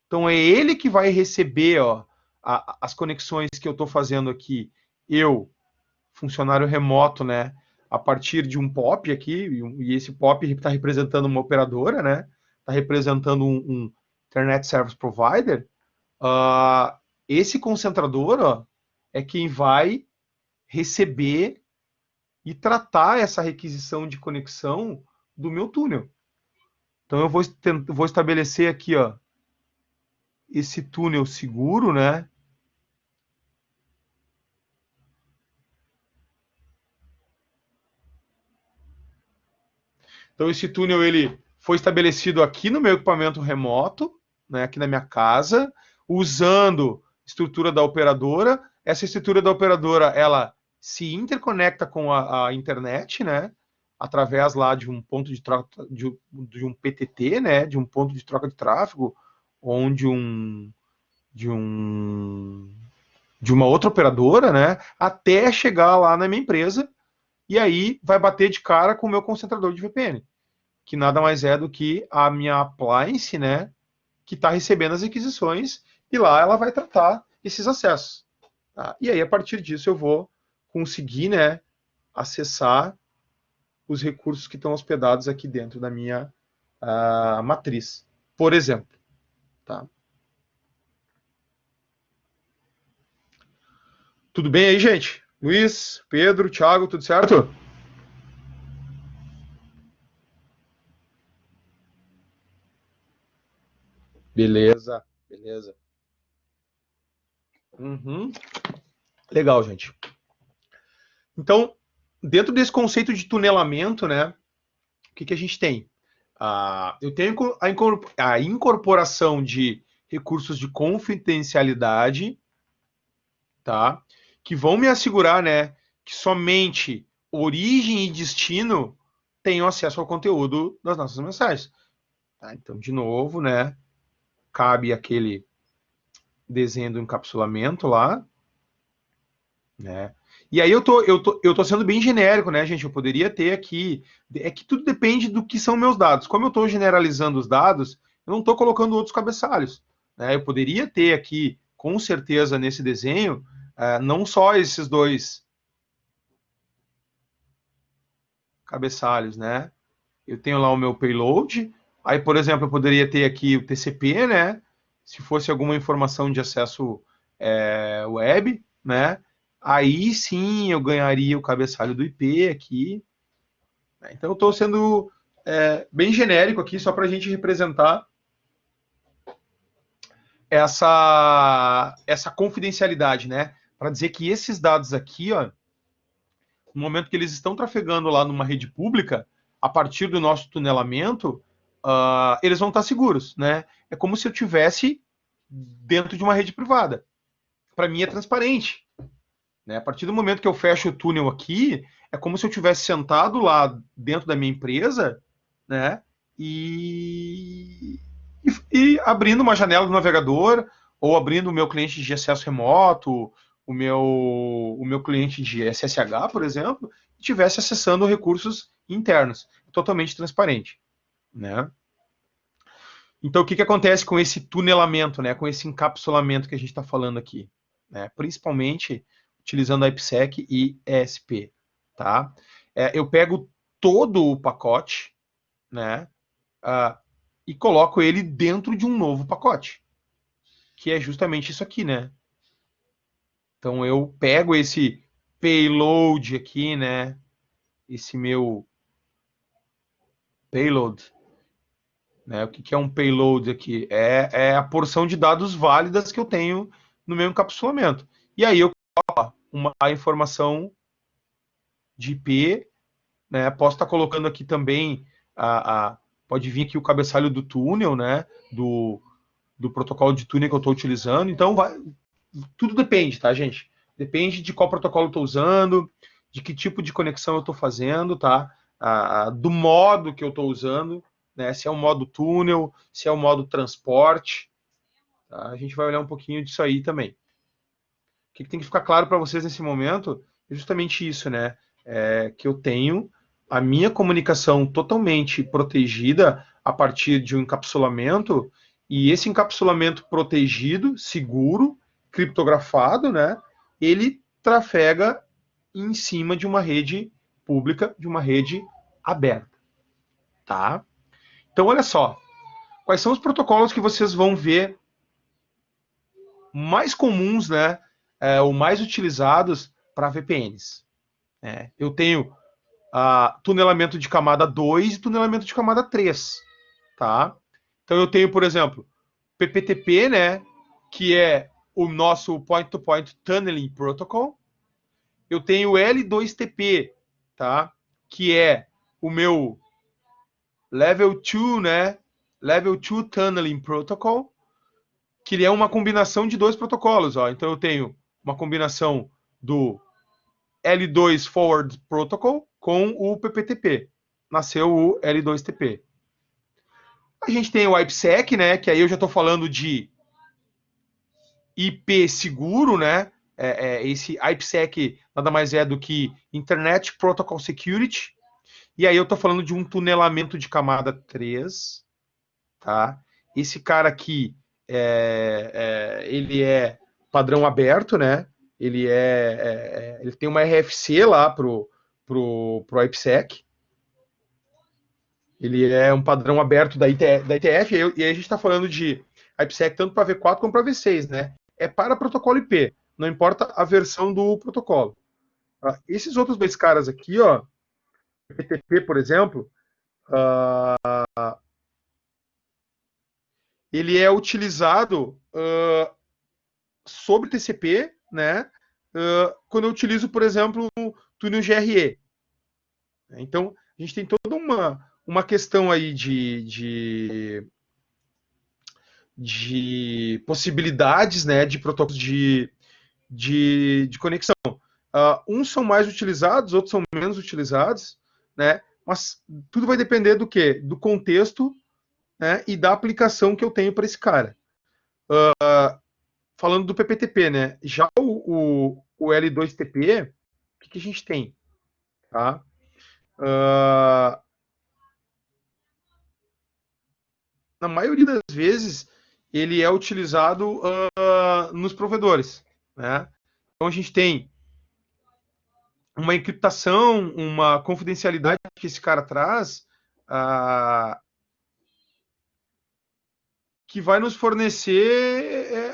Speaker 1: Então é ele que vai receber, ó, as conexões que eu estou fazendo aqui, eu, funcionário remoto, né, a partir de um POP aqui, e esse POP está representando uma operadora, né, está representando um Internet Service Provider. Esse concentrador, ó, é quem vai receber e tratar essa requisição de conexão do meu túnel. Então eu vou estabelecer aqui, ó, esse túnel seguro, né? Então esse túnel ele foi estabelecido aqui no meu equipamento remoto, né, aqui na minha casa, usando estrutura da operadora. Essa estrutura da operadora, ela se interconecta com a internet, né, através lá de um ponto de troca de um PTT, né, de um ponto de troca de tráfego, onde de uma outra operadora, né, até chegar lá na minha empresa, e aí vai bater de cara com o meu concentrador de VPN, que nada mais é do que a minha appliance, né, que está recebendo as requisições, e lá ela vai tratar esses acessos. Tá? E aí, a partir disso, eu vou conseguir, né, acessar os recursos que estão hospedados aqui dentro da minha matriz, por exemplo. Tá? Tudo bem aí, gente? Luiz, Pedro, Thiago, tudo certo? Beleza, beleza. Uhum. Legal, gente. Então, dentro desse conceito de tunelamento, né, o que a gente tem? Eu tenho a incorporação de recursos de confidencialidade, tá? Que vão me assegurar, né, que somente origem e destino tenham acesso ao conteúdo das nossas mensagens. Tá? Então, de novo, né, cabe aquele desenho do encapsulamento lá, né? E aí eu tô sendo bem genérico, né, gente? Eu poderia ter aqui. É que tudo depende do que são meus dados. Como eu estou generalizando os dados, eu não estou colocando outros cabeçalhos, né? Eu poderia ter aqui, com certeza, nesse desenho, não só esses dois cabeçalhos, né? Eu tenho lá o meu payload, aí, por exemplo, eu poderia ter aqui o TCP, né? Se fosse alguma informação de acesso web, né? Aí sim eu ganharia o cabeçalho do IP aqui. Então eu estou sendo bem genérico aqui, só para a gente representar essa confidencialidade, né? Para dizer que esses dados aqui, ó, no momento que eles estão trafegando lá numa rede pública, a partir do nosso tunelamento, eles vão estar seguros, né? É como se eu tivesse dentro de uma rede privada. Para mim é transparente, né? A partir do momento que eu fecho o túnel aqui, é como se eu tivesse sentado lá dentro da minha empresa, né? E abrindo uma janela do navegador ou abrindo o meu cliente de acesso remoto, o meu cliente de SSH, por exemplo, e estivesse acessando recursos internos, totalmente transparente, né? Então, o que acontece com esse tunelamento, né? Com esse encapsulamento que a gente está falando aqui, né? Principalmente utilizando a IPsec e ESP, tá? Eu pego todo o pacote, né? Uh, e coloco ele dentro de um novo pacote, que é justamente isso aqui, né? Então eu pego esse payload aqui, né? Esse meu payload, né? O que é um payload aqui? É a porção de dados válidas que eu tenho no meu encapsulamento. E aí eu coloco a informação de IP, né? Posso estar colocando aqui também pode vir aqui o cabeçalho do túnel, né? Do protocolo de túnel que eu estou utilizando. Então tudo depende, tá, gente? Depende de qual protocolo eu estou usando, de que tipo de conexão eu estou fazendo, tá? Do modo que eu estou usando, né? Se é o modo túnel, se é o modo transporte. Tá? A gente vai olhar um pouquinho disso aí também. O que tem que ficar claro para vocês nesse momento é justamente isso, né? Que eu tenho a minha comunicação totalmente protegida a partir de um encapsulamento, e esse encapsulamento protegido, seguro, criptografado, né? Ele trafega em cima de uma rede pública, de uma rede aberta, tá? Então, olha só, quais são os protocolos que vocês vão ver mais comuns, né? Ou mais utilizados para VPNs. Eu tenho tunelamento de camada 2 e tunelamento de camada 3, tá? Então eu tenho, por exemplo, PPTP, né, que é o nosso Point-to-Point Tunneling Protocol. Eu tenho L2TP, tá? Que é o meu Level 2, né? Level 2 Tunneling Protocol, que ele é uma combinação de dois protocolos, ó. Então eu tenho uma combinação do L2 Forward Protocol com o PPTP. Nasceu o L2TP. A gente tem o IPsec, né? Que aí eu já estou falando de IP seguro, né? Esse IPsec nada mais é do que Internet Protocol Security. E aí eu estou falando de um tunelamento de camada 3, tá? Esse cara aqui, ele é padrão aberto, né? Ele tem uma RFC lá pro IPsec. Ele é um padrão aberto da ITF, e aí a gente está falando de IPsec tanto para V4 como para V6, né? É para protocolo IP, não importa a versão do protocolo. Esses outros dois caras aqui, ó, PTP, por exemplo, ele é utilizado sobre TCP, né? Quando eu utilizo, por exemplo, o túnel GRE. Então, a gente tem toda uma questão aí de possibilidades, né, de protocolos de conexão. Uns são mais utilizados, outros são menos utilizados, né? Mas tudo vai depender do quê? Do contexto, né, e da aplicação que eu tenho para esse cara. Falando do PPTP, né? Já o L2TP, o que a gente tem? Tá? na maioria das vezes, ele é utilizado nos provedores, né? Então a gente tem uma encriptação, uma confidencialidade que esse cara traz, que vai nos fornecer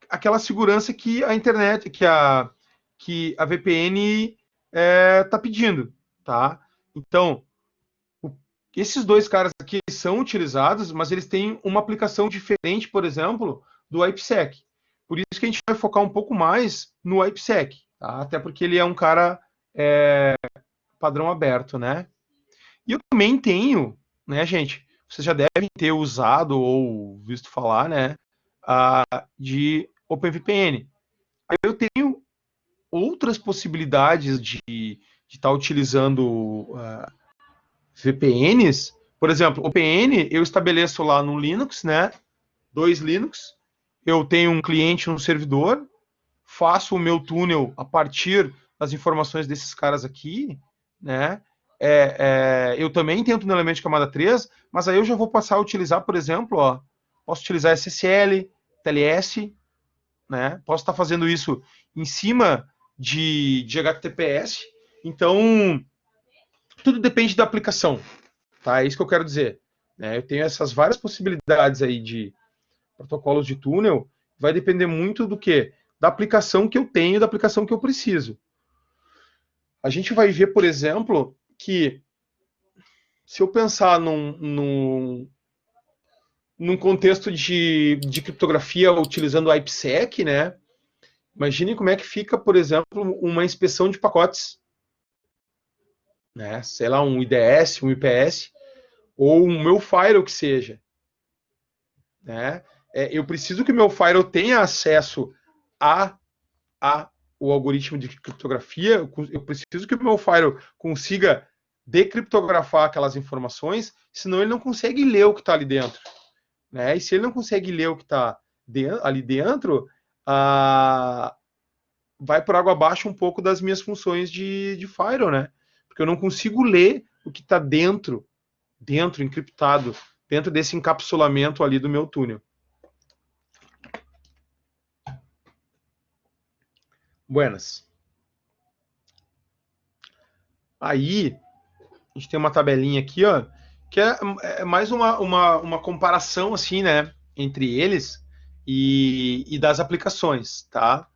Speaker 1: aquela segurança que a internet, que a VPN está pedindo, tá? Então, esses dois caras aqui são utilizados, mas eles têm uma aplicação diferente, por exemplo, do IPsec. Por isso que a gente vai focar um pouco mais no IPsec, tá? Até porque ele é um cara padrão aberto, né? E eu também tenho, né, gente? Vocês já devem ter usado ou visto falar, né, de OpenVPN. Aí eu tenho outras possibilidades de estar utilizando VPNs. Por exemplo, o VPN eu estabeleço lá no Linux, né? 2 Linux. Eu tenho um cliente no servidor, faço o meu túnel a partir das informações desses caras aqui, né? Eu também tenho tunelamento de camada 3, mas aí eu já vou passar a utilizar, por exemplo, posso utilizar SSL, TLS, né? Posso estar fazendo isso em cima de HTTPS. Então, tudo depende da aplicação, tá? É isso que eu quero dizer, né? Eu tenho essas várias possibilidades aí de protocolos de túnel, vai depender muito do quê? Da aplicação que eu tenho, da aplicação que eu preciso. A gente vai ver, por exemplo, que se eu pensar num contexto de criptografia utilizando o IPsec, né? Imagine como é que fica, por exemplo, uma inspeção de pacotes, né? Sei lá, um IDS, um IPS, ou um meu firewall que seja, né? Eu preciso que o meu firewall tenha acesso a o algoritmo de criptografia, eu preciso que o meu firewall consiga decriptografar aquelas informações, senão ele não consegue ler o que está ali dentro, né? E se ele não consegue ler o que está ali dentro, vai por água abaixo um pouco das minhas funções de firewall, né? Porque eu não consigo ler o que está dentro, encriptado, dentro desse encapsulamento ali do meu túnel. Buenas. Aí, a gente tem uma tabelinha aqui, ó, que é mais uma comparação, assim, né, entre eles e das aplicações, tá?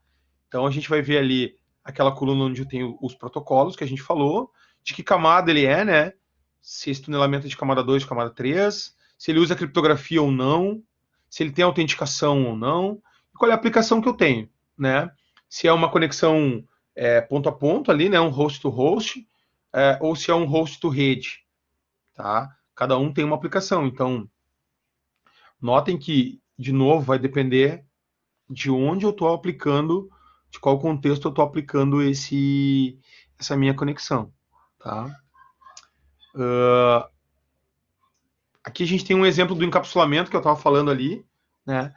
Speaker 1: Então, a gente vai ver ali aquela coluna onde eu tenho os protocolos que a gente falou, de que camada ele é, né? Se esse tunelamento é de camada 2, de camada 3, se ele usa criptografia ou não, se ele tem autenticação ou não, e qual é a aplicação que eu tenho, né? Se é uma conexão ponto a ponto ali, né, um host to host, ou se é um host to rede, tá? Cada um tem uma aplicação, então notem que, de novo, vai depender de onde eu estou aplicando, de qual contexto eu estou aplicando essa minha conexão, tá? Aqui a gente tem um exemplo do encapsulamento que eu estava falando ali, né?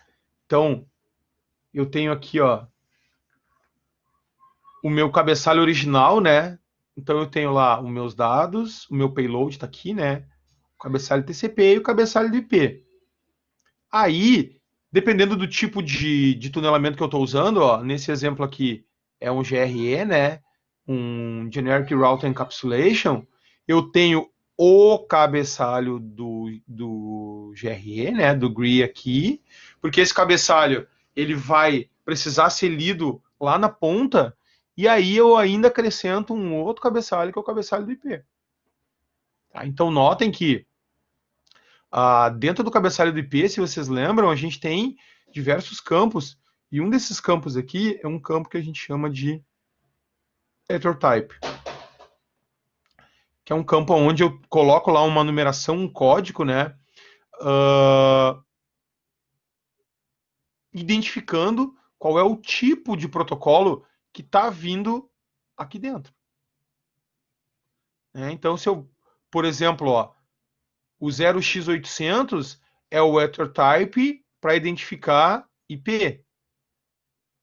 Speaker 1: Então, eu tenho aqui, ó, o meu cabeçalho original, né? Então eu tenho lá os meus dados, o meu payload está aqui, né? O cabeçalho TCP e o cabeçalho do IP. Aí, dependendo do tipo de tunelamento que eu estou usando, ó, nesse exemplo aqui é um GRE, né? Um Generic Route Encapsulation, eu tenho o cabeçalho do GRE, né? Do GRE aqui, porque esse cabeçalho ele vai precisar ser lido lá na ponta, e aí eu ainda acrescento um outro cabeçalho, que é o cabeçalho do IP. Tá? Então notem que dentro do cabeçalho do IP, se vocês lembram, a gente tem diversos campos, e um desses campos aqui é um campo que a gente chama de Editor Type, que é um campo onde eu coloco lá uma numeração, um código, né, identificando qual é o tipo de protocolo que está vindo aqui dentro. Então, se eu, por exemplo, o 0x800 é o Editor Type para identificar IP.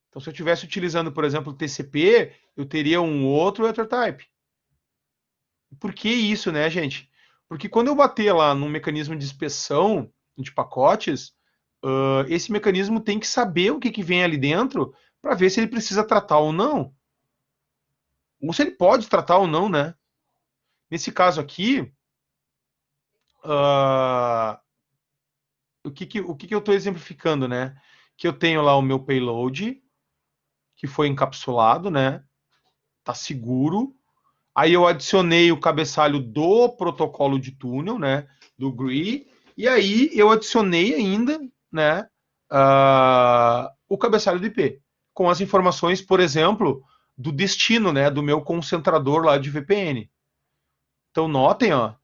Speaker 1: Então, se eu estivesse utilizando, por exemplo, o TCP, eu teria um outro Editor Type. Por que isso, né, gente? Porque quando eu bater lá no mecanismo de inspeção, de pacotes, esse mecanismo tem que saber o que vem ali dentro para ver se ele precisa tratar ou não. Ou se ele pode tratar ou não, né? Nesse caso aqui, o que eu estou exemplificando, né? Que eu tenho lá o meu payload, que foi encapsulado, né? Tá seguro. Aí eu adicionei o cabeçalho do protocolo de túnel, né? Do GRI. E aí eu adicionei ainda, né? O cabeçalho do IP, com as informações, por exemplo, do destino, né? Do meu concentrador lá de VPN. Então notem, ó,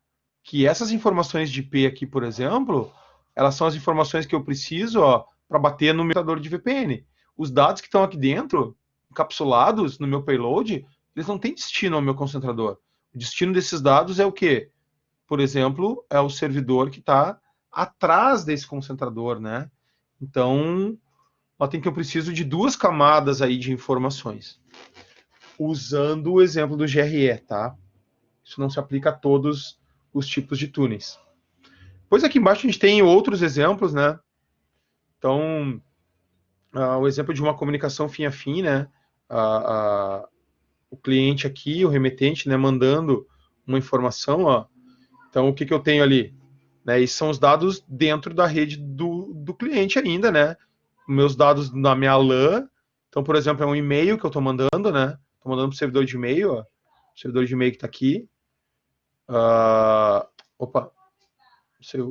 Speaker 1: que essas informações de IP aqui, por exemplo, elas são as informações que eu preciso, ó, para bater no meu computador de VPN. Os dados que estão aqui dentro, encapsulados no meu payload, eles não têm destino ao meu concentrador. O destino desses dados é o quê? Por exemplo, é o servidor que está atrás desse concentrador, né? Então, notem que eu preciso de duas camadas aí de informações. Usando o exemplo do GRE, tá? Isso não se aplica a todos os tipos de túneis. Depois aqui embaixo a gente tem outros exemplos, né? Então, o exemplo de uma comunicação fim a fim, né? O cliente aqui, o remetente, né, mandando uma informação, ó. Então, o que eu tenho ali? Né, e são os dados dentro da rede do cliente ainda, né? Meus dados na minha LAN. Então, por exemplo, é um e-mail que eu estou mandando, né? Estou mandando para o servidor de e-mail, ó. O servidor de e-mail que está aqui. Opa,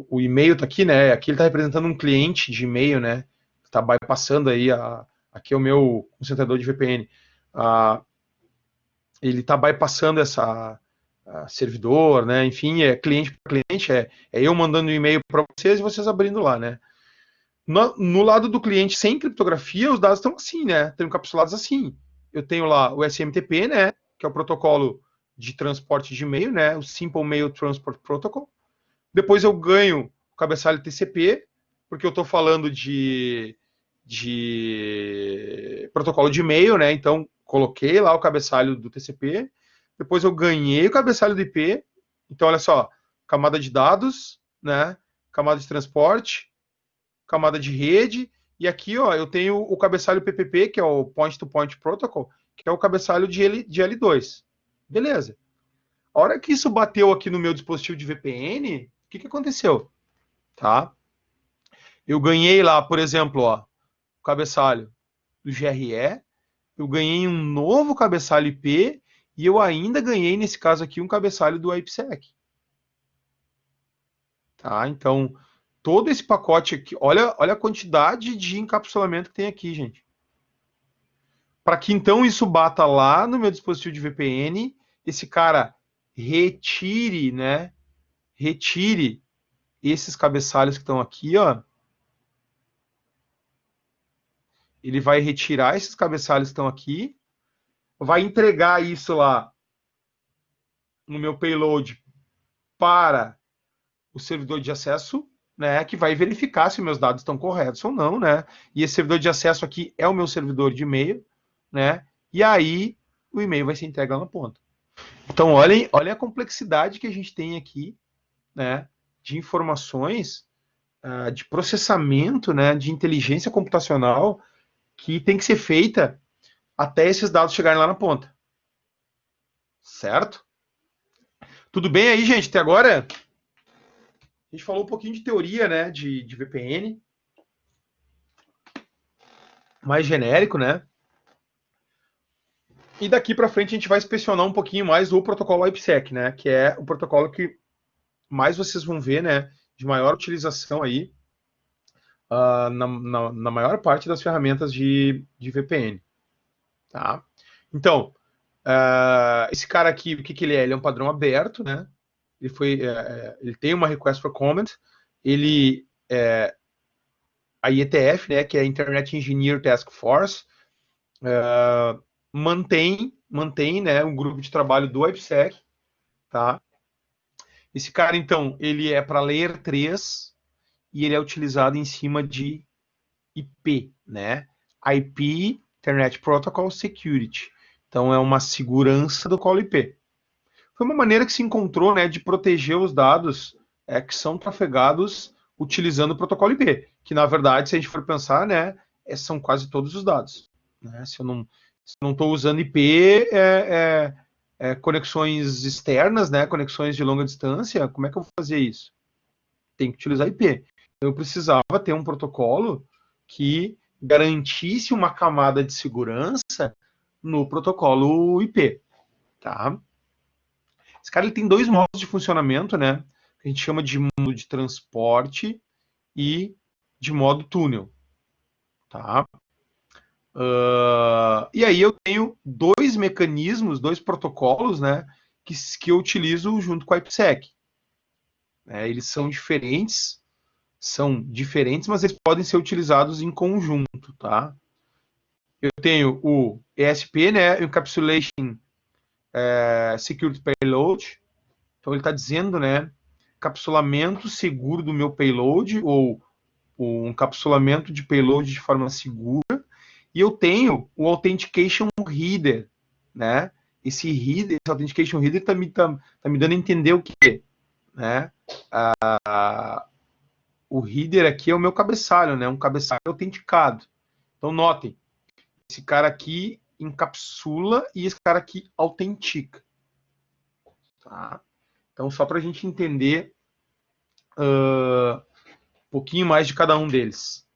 Speaker 1: o e-mail está aqui, né? Aqui ele está representando um cliente de e-mail, né? Está bypassando aí, aqui é o meu concentrador de VPN. Ele está bypassando essa servidor, né? Enfim, é cliente para cliente, é eu mandando um e-mail para vocês e vocês abrindo lá, né? No lado do cliente sem criptografia, os dados estão assim, né? Estão encapsulados assim. Eu tenho lá o SMTP, né? Que é o protocolo de transporte de e-mail, né? O Simple Mail Transport Protocol. Depois eu ganho o cabeçalho TCP, porque eu estou falando de protocolo de e-mail, né? Então, coloquei lá o cabeçalho do TCP. Depois eu ganhei o cabeçalho do IP. Então, olha só, camada de dados, né? Camada de transporte, camada de rede. E aqui, ó, eu tenho o cabeçalho PPP, que é o Point-to-Point Protocol, que é o cabeçalho de L2. Beleza. A hora que isso bateu aqui no meu dispositivo de VPN, o que aconteceu? Tá? Eu ganhei lá, por exemplo, ó, o cabeçalho do GRE, eu ganhei um novo cabeçalho IP e eu ainda ganhei, nesse caso aqui, um cabeçalho do IPsec. Tá? Então, todo esse pacote aqui, olha a quantidade de encapsulamento que tem aqui, gente. Para que então isso bata lá no meu dispositivo de VPN, esse cara retire, né? Retire esses cabeçalhos que estão aqui, ó. Ele vai retirar esses cabeçalhos que estão aqui, vai entregar isso lá no meu payload para o servidor de acesso, né, que vai verificar se meus dados estão corretos ou não, né? E esse servidor de acesso aqui é o meu servidor de e-mail, né? E aí o e-mail vai ser entregue lá na ponta. Então, olhem a complexidade que a gente tem aqui, né, de informações, de processamento, né, de inteligência computacional que tem que ser feita até esses dados chegarem lá na ponta. Certo? Tudo bem aí, gente? Até agora a gente falou um pouquinho de teoria, né, de VPN, mais genérico, né? E daqui para frente a gente vai inspecionar um pouquinho mais o protocolo IPsec, né, que é o protocolo que mais vocês vão ver, né, de maior utilização aí na maior parte das ferramentas de VPN, tá? Então, esse cara aqui, o que ele é? Ele é um padrão aberto, né? Ele tem uma request for comment, a IETF, né, que é a Internet Engineer Task Force, mantém, né, um grupo de trabalho do IPsec, tá? Esse cara, então, ele é para Layer 3 e ele é utilizado em cima de IP, né? IP, Internet Protocol Security. Então, é uma segurança do colo IP. Foi uma maneira que se encontrou, né, de proteger os dados que são trafegados utilizando o protocolo IP, que na verdade, se a gente for pensar, né, são quase todos os dados. Né? Se eu não estou usando IP, conexões externas, né, conexões de longa distância, como é que eu vou fazer isso? Tem que utilizar IP. Então, eu precisava ter um protocolo que garantisse uma camada de segurança no protocolo IP. Tá? Esse cara ele tem dois modos de funcionamento, né? Que a gente chama de modo de transporte e de modo túnel. Tá? E aí eu tenho dois mecanismos, dois protocolos, né? Que eu utilizo junto com a IPsec. Eles são diferentes, mas eles podem ser utilizados em conjunto, tá? Eu tenho o ESP, né? Encapsulation Security Payload. Então ele está dizendo, né? Encapsulamento seguro do meu payload ou um encapsulamento de payload de forma segura. E eu tenho o Authentication Reader, né? Esse Authentication Reader tá me dando a entender o que, né? O reader aqui é o meu cabeçalho, né? Um cabeçalho autenticado. Então notem, esse cara aqui encapsula e esse cara aqui autentica. Tá? Então só para a gente entender um pouquinho mais de cada um deles.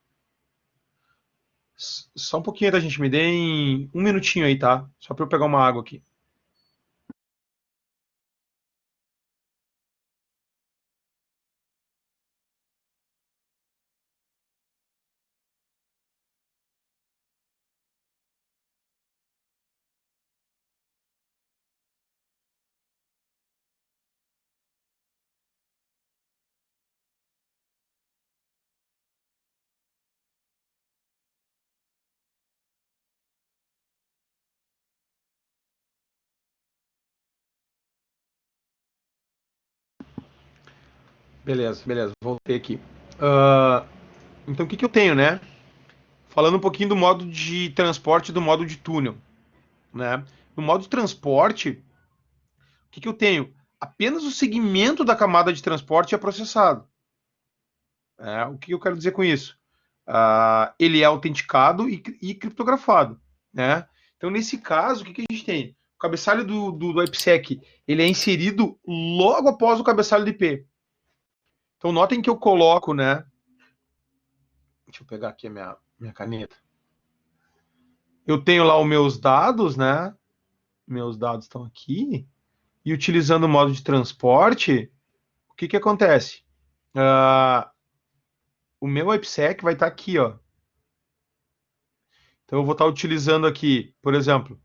Speaker 1: Só um pouquinho da gente, me deem um minutinho aí, tá? Só para eu pegar uma água aqui. Beleza, voltei aqui. Então o que eu tenho, né? Falando um pouquinho do modo de transporte e do modo de túnel, né? No modo de transporte, o que eu tenho? Apenas o segmento da camada de transporte é processado. O que eu quero dizer com isso? Ele é autenticado e criptografado, né? Então, nesse caso, o que a gente tem? O cabeçalho do IPsec, ele é inserido logo após o cabeçalho do IP. Então, notem que eu coloco, né? Deixa eu pegar aqui a minha caneta. Eu tenho lá os meus dados, né? Meus dados estão aqui. E utilizando o modo de transporte, o que acontece? O meu IPsec vai estar aqui, ó. Então eu vou estar utilizando aqui, por exemplo,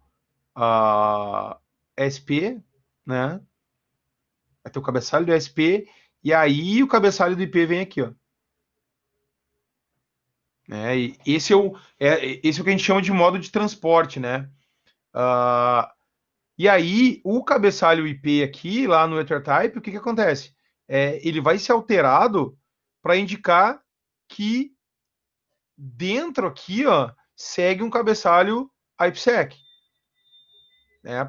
Speaker 1: a SP, né? Vai ter o cabeçalho do SP e aí o cabeçalho do IP vem aqui, ó. E esse é o que a gente chama de modo de transporte, né? E aí o cabeçalho IP aqui, lá no EtherType, o que acontece? Ele vai ser alterado para indicar que dentro aqui, ó, segue um cabeçalho IPsec.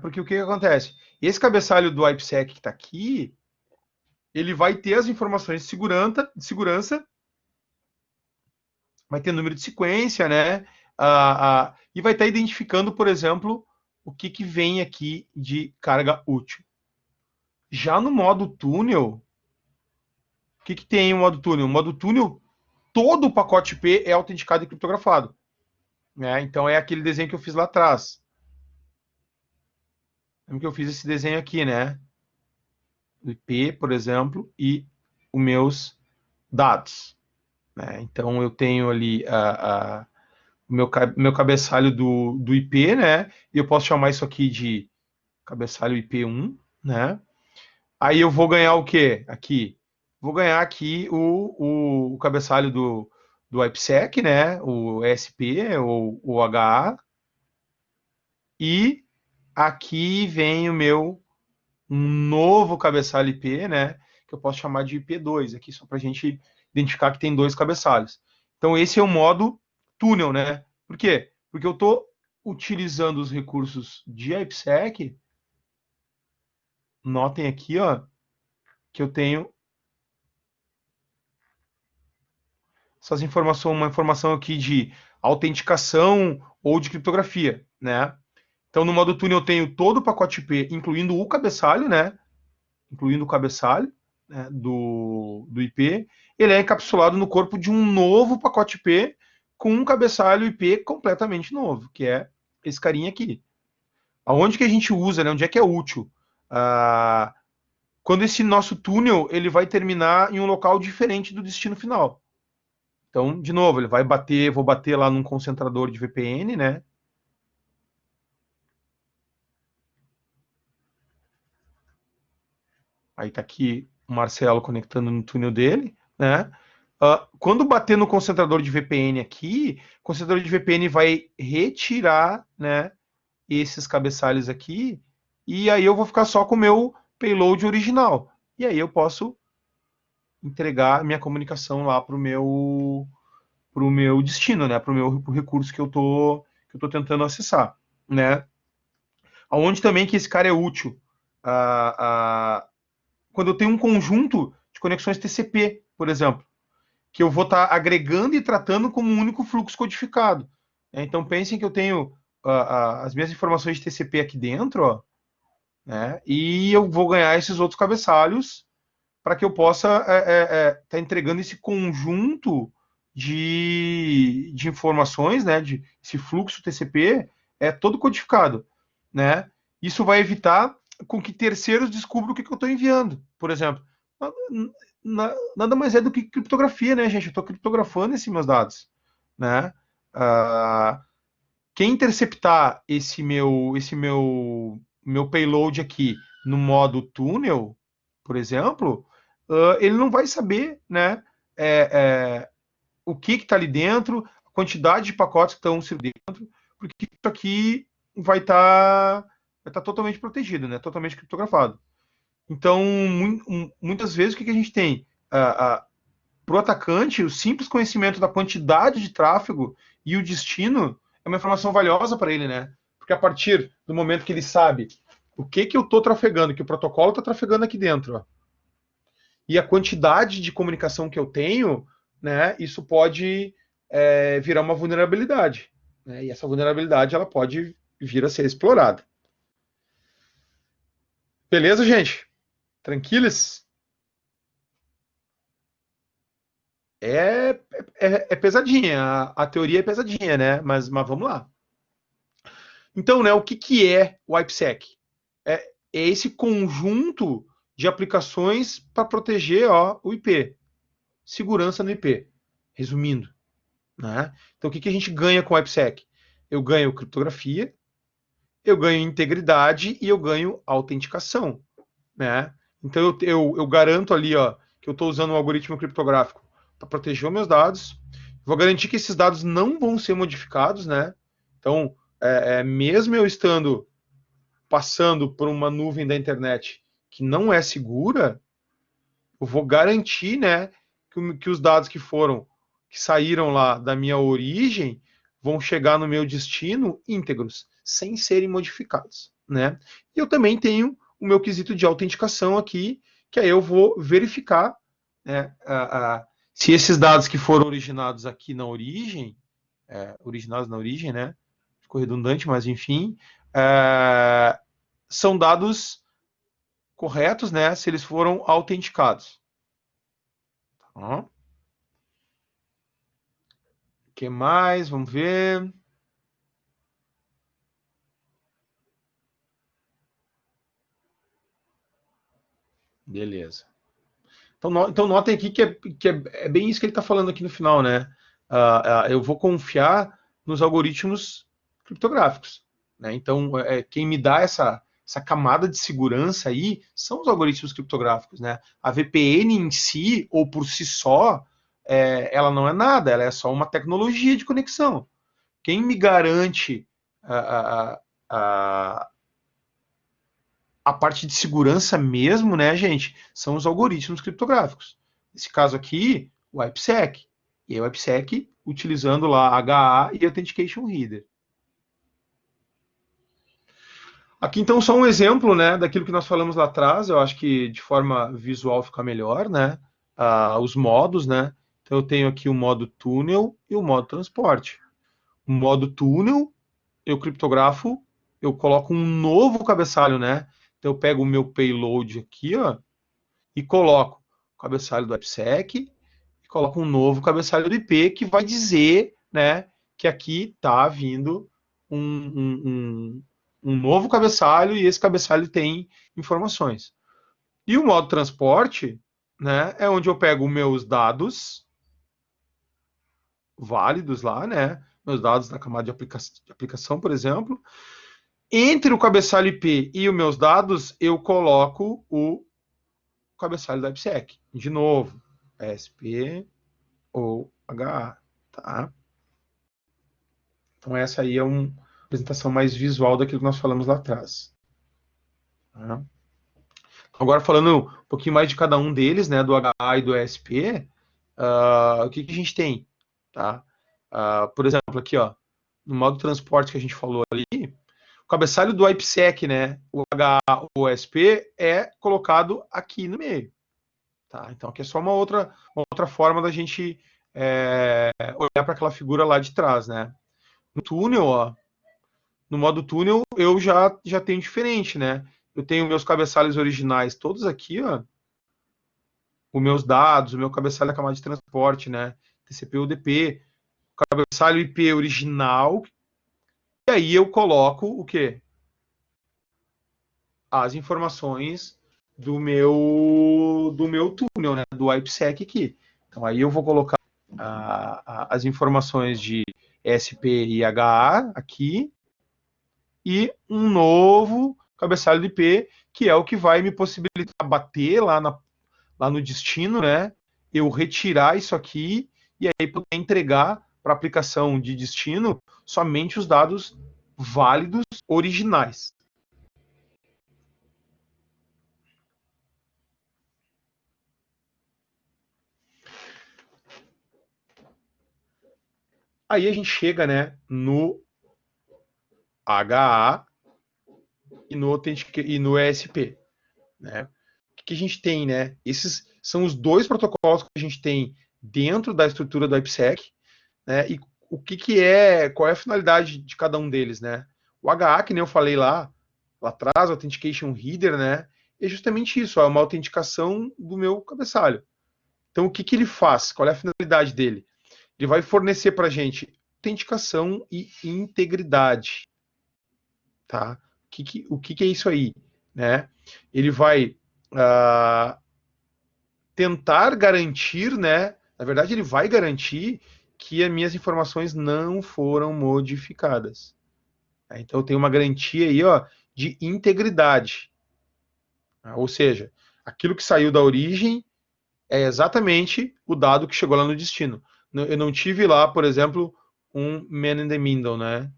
Speaker 1: Porque o que acontece? Esse cabeçalho do IPsec que está aqui, ele vai ter as informações de segurança, vai ter número de sequência, né? E vai estar identificando, por exemplo, o que vem aqui de carga útil. Já no modo túnel, o que tem o modo túnel? O modo túnel, todo o pacote IP é autenticado e criptografado. Então é aquele desenho que eu fiz lá atrás. Lembra que eu fiz esse desenho aqui, né? O IP, por exemplo, e os meus dados. Então eu tenho ali o meu cabeçalho do IP, né? E eu posso chamar isso aqui de cabeçalho IP1, né? Aí eu vou ganhar o quê? Aqui. Vou ganhar aqui o cabeçalho do IPsec, né? O ESP ou o HA. E aqui vem o meu novo cabeçalho IP, né? Que eu posso chamar de IP2 aqui, só para a gente identificar que tem dois cabeçalhos. Então esse é o modo túnel, né? Por quê? Porque eu estou utilizando os recursos de IPsec. Notem aqui, ó, que eu tenho essas informações, uma informação aqui de autenticação ou de criptografia, né? Então, no modo túnel eu tenho todo o pacote IP, incluindo o cabeçalho, né? Incluindo o cabeçalho, né, do IP. Ele é encapsulado no corpo de um novo pacote IP com um cabeçalho IP completamente novo, que é esse carinha aqui. Aonde que a gente usa, né? Onde é que é útil? Quando esse nosso túnel ele vai terminar em um local diferente do destino final. Então, de novo, ele vai bater, vou bater lá num concentrador de VPN, né? Aí tá aqui o Marcelo conectando no túnel dele, né? Quando bater no concentrador de VPN aqui, o concentrador de VPN vai retirar, né, esses cabeçalhos aqui, e aí eu vou ficar só com o meu payload original. E aí eu posso entregar minha comunicação lá para o meu destino, né, para o meu pro recurso que eu tô tentando acessar, né? Aonde também que esse cara é útil? Quando eu tenho um conjunto de conexões TCP, por exemplo, que eu vou estar agregando e tratando como um único fluxo codificado. Então pensem que eu tenho as minhas informações de TCP aqui dentro, ó, né, e eu vou ganhar esses outros cabeçalhos para que eu possa estar entregando esse conjunto de informações, né, de esse fluxo TCP todo codificado, né? Isso vai evitar com que terceiros descubram o que eu estou enviando. Por exemplo, nada mais é do que criptografia, né, gente? Eu estou criptografando esses meus dados, né? Quem interceptar esse meu payload aqui no modo túnel, por exemplo, ele não vai saber, né, o que está ali dentro, a quantidade de pacotes que estão dentro, porque isso aqui vai tá totalmente protegido, né, totalmente criptografado. Então, muitas vezes, o que a gente tem? Para o atacante, o simples conhecimento da quantidade de tráfego e o destino é uma informação valiosa para ele, né? Porque a partir do momento que ele sabe o que eu estou trafegando, que o protocolo está trafegando aqui dentro, ó, e a quantidade de comunicação que eu tenho, né, isso pode virar uma vulnerabilidade. Né? E essa vulnerabilidade ela pode vir a ser explorada. Beleza, gente? Tranquilos? É, é pesadinha, a teoria é pesadinha, né? Mas vamos lá. Então, né, o que é o IPsec? É esse conjunto de aplicações para proteger o IP. Segurança no IP. Resumindo. Né? Então, o que a gente ganha com o IPsec? Eu ganho criptografia, eu ganho integridade e eu ganho autenticação. Né? Então, eu garanto ali que eu estou usando um algoritmo criptográfico para proteger os meus dados. Vou garantir que esses dados não vão ser modificados. Né? Então, mesmo eu estando passando por uma nuvem da internet que não é segura, eu vou garantir, né, que os dados que saíram lá da minha origem vão chegar no meu destino íntegros, sem serem modificados, né? E eu também tenho o meu quesito de autenticação aqui, que aí eu vou verificar, né, se esses dados que foram originados aqui na origem, originados na origem, né? Ficou redundante, mas enfim, são dados corretos, né? Se eles foram autenticados. Tá? O que mais? Vamos ver. Beleza. Então notem aqui que é bem isso que ele está falando aqui no final, né? Eu vou confiar nos algoritmos criptográficos. Né? Então, quem me dá essa camada de segurança aí são os algoritmos criptográficos. Né? A VPN em si, ou por si só, ela não é nada, ela é só uma tecnologia de conexão. Quem me garante a parte de segurança mesmo, né, gente, são os algoritmos criptográficos. Nesse caso aqui, o IPsec. E aí o IPsec utilizando lá HA e Authentication Reader. Aqui então só um exemplo, né, daquilo que nós falamos lá atrás. Eu acho que de forma visual fica melhor, né? Os modos, né? Então, eu tenho aqui o modo túnel e o modo transporte. O modo túnel, eu criptografo, eu coloco um novo cabeçalho, né? Então, eu pego o meu payload aqui, ó, e coloco o cabeçalho do IPsec e coloco um novo cabeçalho do IP que vai dizer, né, que aqui está vindo um novo cabeçalho e esse cabeçalho tem informações. E o modo transporte, né, é onde eu pego meus dados válidos lá, né, meus dados na camada de aplicação, por exemplo. Entre o cabeçalho IP e os meus dados, eu coloco o cabeçalho da IPsec. De novo, SP ou HA, tá? Então essa aí é uma apresentação mais visual daquilo que nós falamos lá atrás. Tá? Agora falando um pouquinho mais de cada um deles, né, do HA e do ESP, o que a gente tem? Tá? Por exemplo, aqui, ó, no modo transporte que a gente falou ali, o cabeçalho do IPsec, né, o HA ou o ESP, é colocado aqui no meio. Tá? Então aqui é só uma outra forma da gente olhar para aquela figura lá de trás, né? No túnel, ó, no modo túnel, eu já tenho diferente, né? Eu tenho meus cabeçalhos originais todos aqui, ó. Os meus dados, o meu cabeçalho da camada de transporte, né? TCP UDP, o cabeçalho IP original. E aí eu coloco o quê? As informações do meu túnel, né? Do IPsec aqui. Então aí eu vou colocar as informações de SP e HA aqui e um novo cabeçalho de IP, que é o que vai me possibilitar bater lá no destino, né? Eu retirar isso aqui e aí poder entregar para a aplicação de destino somente os dados válidos originais. Aí a gente chega, né, no HA e no ESP, né? O que a gente tem, né? Esses são os dois protocolos que a gente tem dentro da estrutura do IPsec, né? E qual é a finalidade de cada um deles, né? O HA, que nem eu falei lá atrás, Authentication Header, né? É justamente isso, é uma autenticação do meu cabeçalho. Então, o que ele faz? Qual é a finalidade dele? Ele vai fornecer para a gente autenticação e integridade, tá? O que é isso aí, né? Ele vai tentar garantir, né? Na verdade, ele vai garantir que as minhas informações não foram modificadas. Então, eu tenho uma garantia aí, ó, de integridade. Ou seja, aquilo que saiu da origem é exatamente o dado que chegou lá no destino. Eu não tive lá, por exemplo, um man in the middle, né?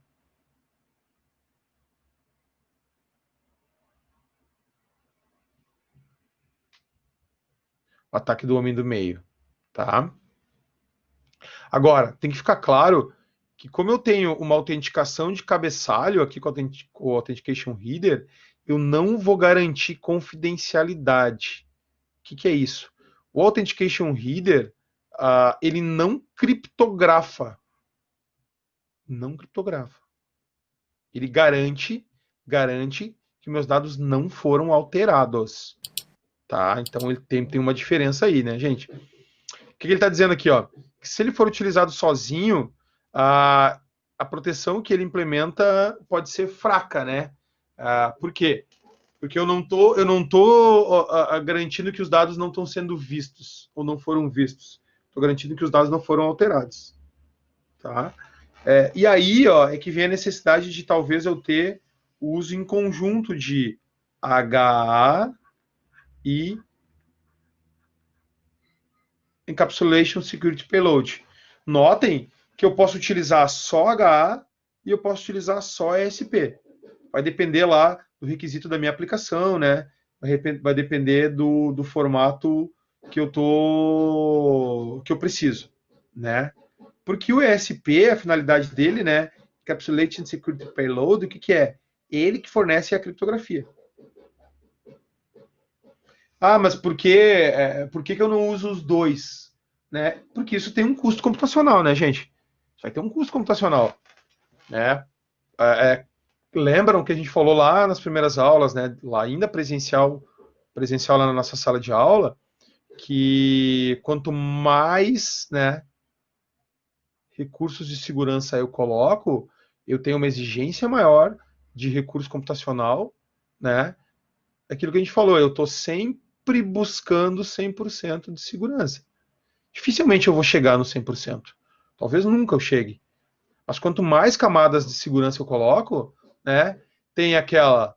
Speaker 1: O ataque do homem do meio, tá? Agora, tem que ficar claro que como eu tenho uma autenticação de cabeçalho aqui com o Authentication Reader, eu não vou garantir confidencialidade. O que é isso? O Authentication Reader, ele não criptografa. Não criptografa. Ele garante que meus dados não foram alterados. Tá? Então ele tem uma diferença aí, né, gente? O que ele está dizendo aqui, ó? Que se ele for utilizado sozinho, a proteção que ele implementa pode ser fraca, né? Por quê? Porque eu não tô garantindo que os dados não estão sendo vistos ou não foram vistos. Estou garantindo que os dados não foram alterados, tá? E aí, ó, é que vem a necessidade de talvez eu ter o uso em conjunto de HA e Encapsulation Security Payload. Notem que eu posso utilizar só HA e eu posso utilizar só ESP. Vai depender lá do requisito da minha aplicação, né? Vai depender do formato que eu preciso, né? Porque o ESP, a finalidade dele, né? Encapsulation Security Payload, o que é? Ele que fornece a criptografia. Mas por que eu não uso os dois? né? Porque isso tem um custo computacional, né, gente? Isso vai ter um custo computacional, né? É, lembram que a gente falou lá nas primeiras aulas, né? Lá ainda presencial lá na nossa sala de aula, que quanto mais, né, recursos de segurança eu coloco, eu tenho uma exigência maior de recurso computacional, né? Aquilo que a gente falou, eu estou sempre buscando 100% de segurança. Dificilmente eu vou chegar no 100%. Talvez nunca eu chegue. Mas quanto mais camadas de segurança eu coloco, né, tem aquela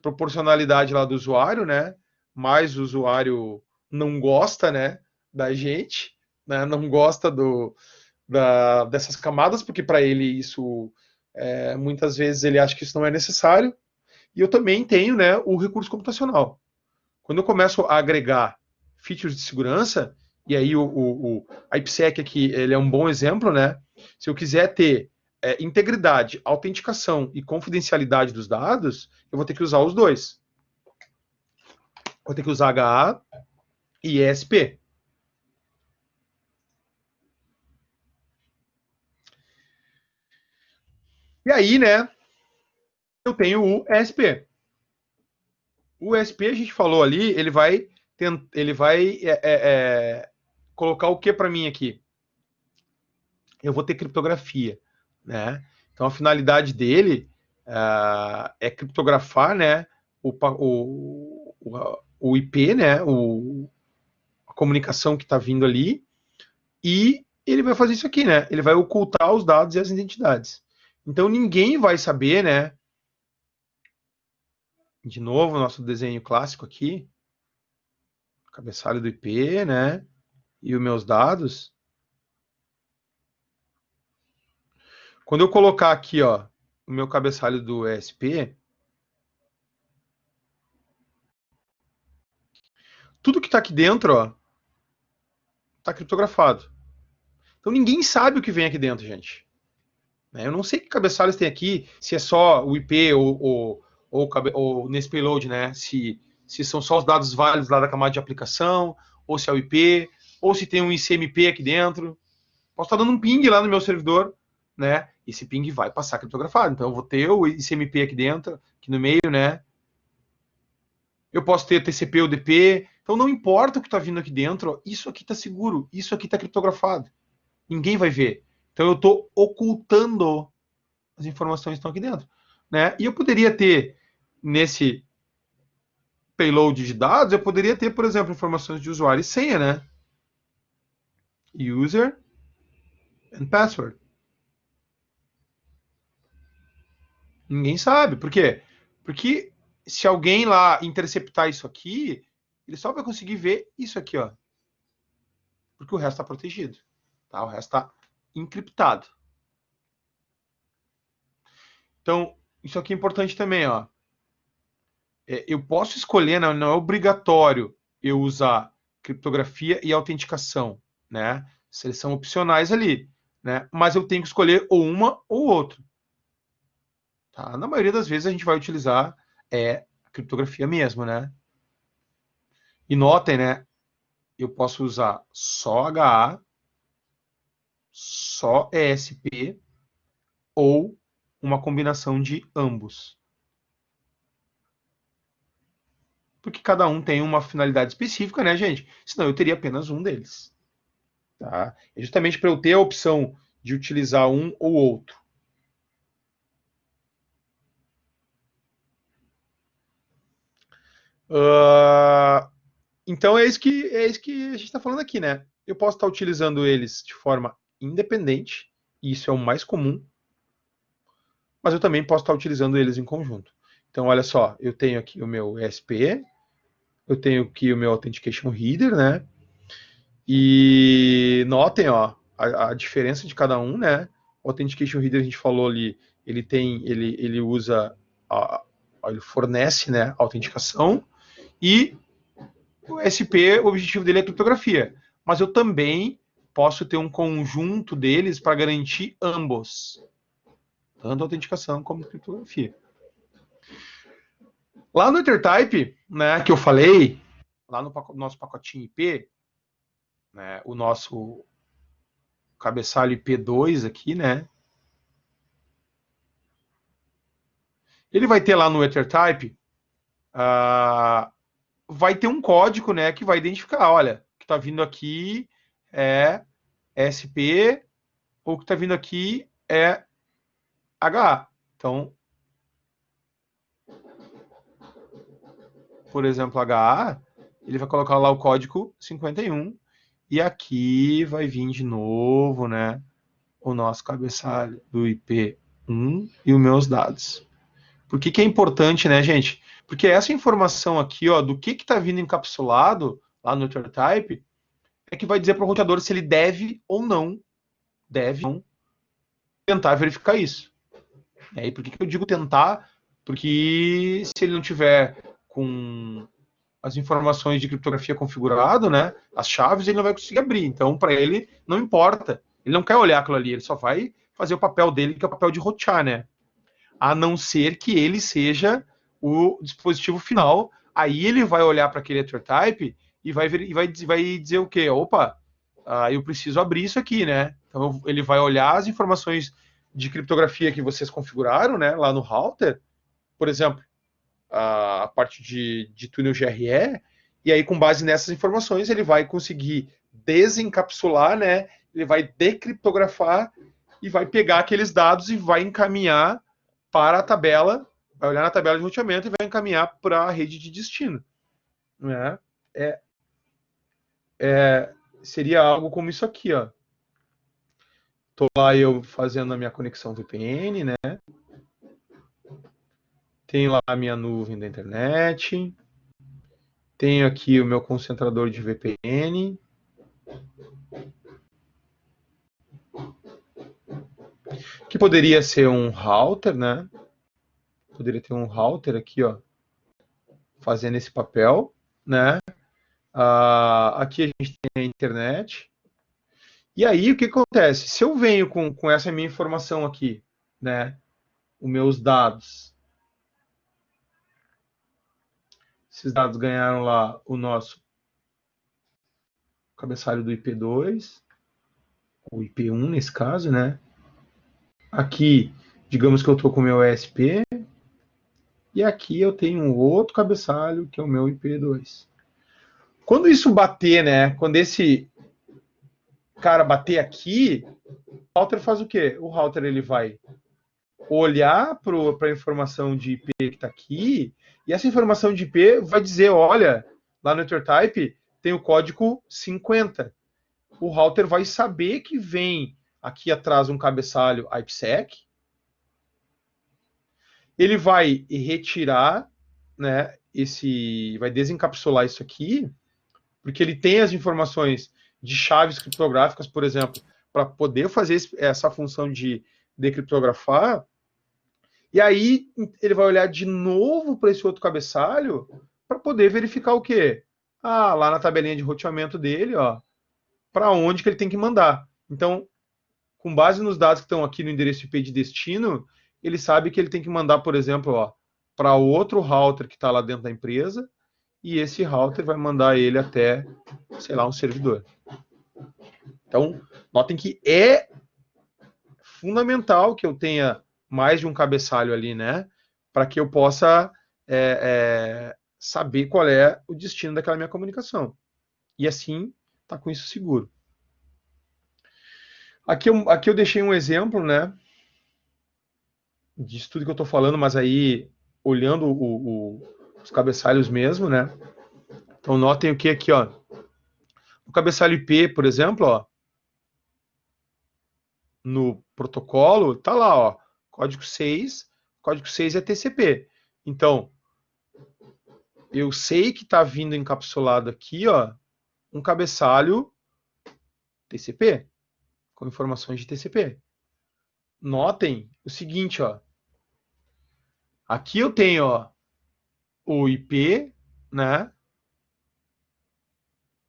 Speaker 1: proporcionalidade lá do usuário, né? Mais o usuário não gosta, né, da gente, né? Não gosta dessas camadas, porque para ele isso muitas vezes ele acha que isso não é necessário. E eu também tenho, né, o recurso computacional. Quando eu começo a agregar features de segurança, e aí o IPsec aqui ele é um bom exemplo, né? Se eu quiser ter integridade, autenticação e confidencialidade dos dados, eu vou ter que usar os dois. Vou ter que usar HA e ESP. E aí, né, eu tenho o ESP. O ESP, a gente falou ali, ele vai colocar o que para mim aqui? Eu vou ter criptografia, né? Então a finalidade dele é criptografar, né, o IP, né, a comunicação que está vindo ali, e ele vai fazer isso aqui, né? Ele vai ocultar os dados e as identidades. Então ninguém vai saber, né? De novo, nosso desenho clássico aqui, cabeçalho do IP, né? E os meus dados. Quando eu colocar aqui, ó, o meu cabeçalho do ESP, tudo que está aqui dentro, ó, está criptografado. Então ninguém sabe o que vem aqui dentro, gente. Eu não sei que cabeçalhos tem aqui, se é só o IP ou nesse payload, né? Se são só os dados válidos lá da camada de aplicação, ou se é o IP, ou se tem um ICMP aqui dentro. Posso estar dando um ping lá no meu servidor, né? Esse ping vai passar criptografado. Então eu vou ter o ICMP aqui dentro, aqui no meio, né? Eu posso ter TCP ou DP. Então não importa o que está vindo aqui dentro, ó, isso aqui está seguro, isso aqui está criptografado. Ninguém vai ver. Então eu estou ocultando as informações que estão aqui dentro, né? E eu poderia ter nesse payload de dados, eu poderia ter, por exemplo, informações de usuário e senha, né? User and password. Ninguém sabe. Por quê? Porque se alguém lá interceptar isso aqui, ele só vai conseguir ver isso aqui, ó. Porque o resto está protegido. Tá? O resto está encriptado. Então, isso aqui é importante também, ó. Eu posso escolher, não é obrigatório eu usar criptografia e autenticação, né? Eles são opcionais ali, né? Mas eu tenho que escolher ou uma ou outra. Tá? Na maioria das vezes a gente vai utilizar a criptografia mesmo, né? E notem, né? Eu posso usar só HA, só ESP ou uma combinação de ambos. Porque cada um tem uma finalidade específica, né, gente? Senão eu teria apenas um deles. Tá? É justamente para eu ter a opção de utilizar um ou outro. Então é isso que a gente está falando aqui, né? Eu posso estar utilizando eles de forma independente, e isso é o mais comum, mas eu também posso estar utilizando eles em conjunto. Então, olha só, eu tenho aqui o meu ESP, eu tenho aqui o meu Authentication Reader, né? E notem, ó, a diferença de cada um, né? O Authentication Reader a gente falou ali, ele usa, ele fornece, né, a autenticação, e o SP, o objetivo dele é criptografia. Mas eu também posso ter um conjunto deles para garantir ambos, tanto autenticação como criptografia. Lá no EtherType, né, que eu falei, lá no nosso pacotinho IP, né, o nosso cabeçalho IP2 aqui, né? Ele vai ter lá no EtherType, vai ter um código, né, que vai identificar, olha, o que está vindo aqui é SP, ou o que está vindo aqui é HA. Então, por exemplo, HA, ele vai colocar lá o código 51, e aqui vai vir de novo, né, o nosso cabeçalho do IP1 e os meus dados. Por que é importante, né, gente? Porque essa informação aqui, ó, do que está vindo encapsulado lá no EtherType, é que vai dizer para o roteador se ele deve ou não tentar verificar isso. E por que eu digo tentar? Porque se ele não tiver com as informações de criptografia configurado, né, as chaves, ele não vai conseguir abrir. Então, para ele, não importa. Ele não quer olhar aquilo ali, ele só vai fazer o papel dele, que é o papel de rotear, né? A não ser que ele seja o dispositivo final. Aí ele vai olhar para aquele EtherType e vai dizer o quê? Opa, eu preciso abrir isso aqui, né? Então ele vai olhar as informações de criptografia que vocês configuraram, né, lá no router, por exemplo, a parte de túnel GRE, e aí com base nessas informações ele vai conseguir desencapsular, né? Ele vai decriptografar e vai pegar aqueles dados e vai encaminhar para a tabela, vai olhar na tabela de roteamento e vai encaminhar para a rede de destino. Né? Seria algo como isso aqui, ó. Tô lá eu fazendo a minha conexão VPN, né? Tenho lá a minha nuvem da internet. Tenho aqui o meu concentrador de VPN. Que poderia ser um router, né? Poderia ter um router aqui, ó, fazendo esse papel, né? Aqui a gente tem a internet. E aí, o que acontece? Se eu venho com essa minha informação aqui, né? Os meus dados. Esses dados ganharam lá o nosso cabeçalho do IP2, o IP1 nesse caso, né? Aqui, digamos que eu estou com o meu ESP, e aqui eu tenho um outro cabeçalho, que é o meu IP2. Quando isso bater, né? Quando esse cara bater aqui, o router faz o quê? O router ele vai olhar para a informação de IP que está aqui, e essa informação de IP vai dizer, olha, lá no EtherType tem o código 50. O router vai saber que vem aqui atrás um cabeçalho IPsec, ele vai retirar, né, vai desencapsular isso aqui, porque ele tem as informações de chaves criptográficas, por exemplo, para poder fazer essa função de decriptografar. E aí ele vai olhar de novo para esse outro cabeçalho para poder verificar o quê? Lá na tabelinha de roteamento dele, ó, para onde que ele tem que mandar. Então, com base nos dados que estão aqui no endereço IP de destino, ele sabe que ele tem que mandar, por exemplo, para outro router que está lá dentro da empresa, e esse router vai mandar ele até, sei lá, um servidor. Então, notem que é fundamental que eu tenha mais de um cabeçalho ali, né? Para que eu possa saber qual é o destino daquela minha comunicação. E assim, tá com isso seguro. Aqui eu deixei um exemplo, né? Disso tudo que eu estou falando, mas aí olhando os cabeçalhos mesmo, né? Então notem o que aqui, ó. O cabeçalho IP, por exemplo, ó, no protocolo, tá lá, ó, código 6 é TCP. Então, eu sei que está vindo encapsulado aqui, ó, um cabeçalho TCP, com informações de TCP. Notem o seguinte, ó. Aqui eu tenho, ó, o IP, né?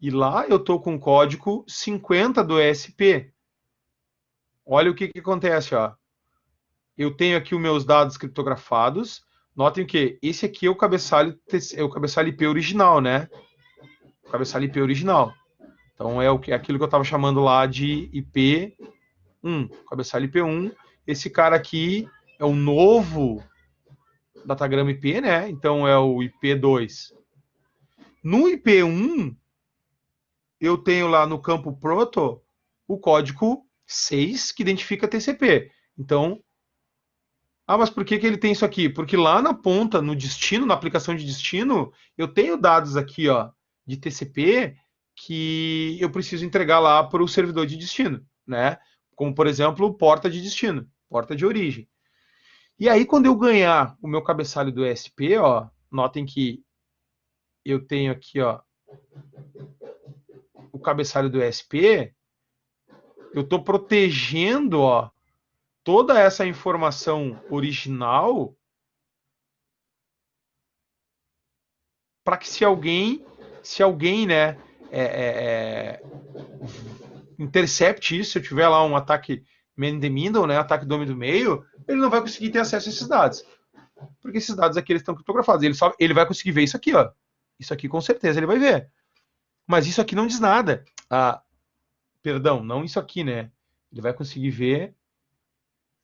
Speaker 1: E lá eu tô com o código 50 do ESP. Olha o que acontece, ó. Eu tenho aqui os meus dados criptografados. Notem que esse aqui é o cabeçalho IP original, né? O cabeçalho IP original. Então é aquilo que eu estava chamando lá de IP1, cabeçalho IP1. Esse cara aqui é o novo datagrama IP, né? Então é o IP2. No IP1, eu tenho lá no campo proto o código 6 que identifica TCP. Então, mas por que ele tem isso aqui? Porque lá na ponta, no destino, na aplicação de destino, eu tenho dados aqui, ó, de TCP que eu preciso entregar lá para o servidor de destino, né? Como, por exemplo, porta de destino, porta de origem. E aí, quando eu ganhar o meu cabeçalho do ESP, ó, notem que eu tenho aqui, ó, o cabeçalho do ESP, eu estou protegendo, ó, toda essa informação original para que se alguém, né, intercepte isso, se eu tiver lá um ataque man in the middle, né, ataque do homem do meio, ele não vai conseguir ter acesso a esses dados. Porque esses dados aqui eles estão criptografados. Ele vai conseguir ver isso aqui, ó. Isso aqui com certeza ele vai ver. Mas isso aqui não diz nada. Perdão, não isso aqui, né? Ele vai conseguir ver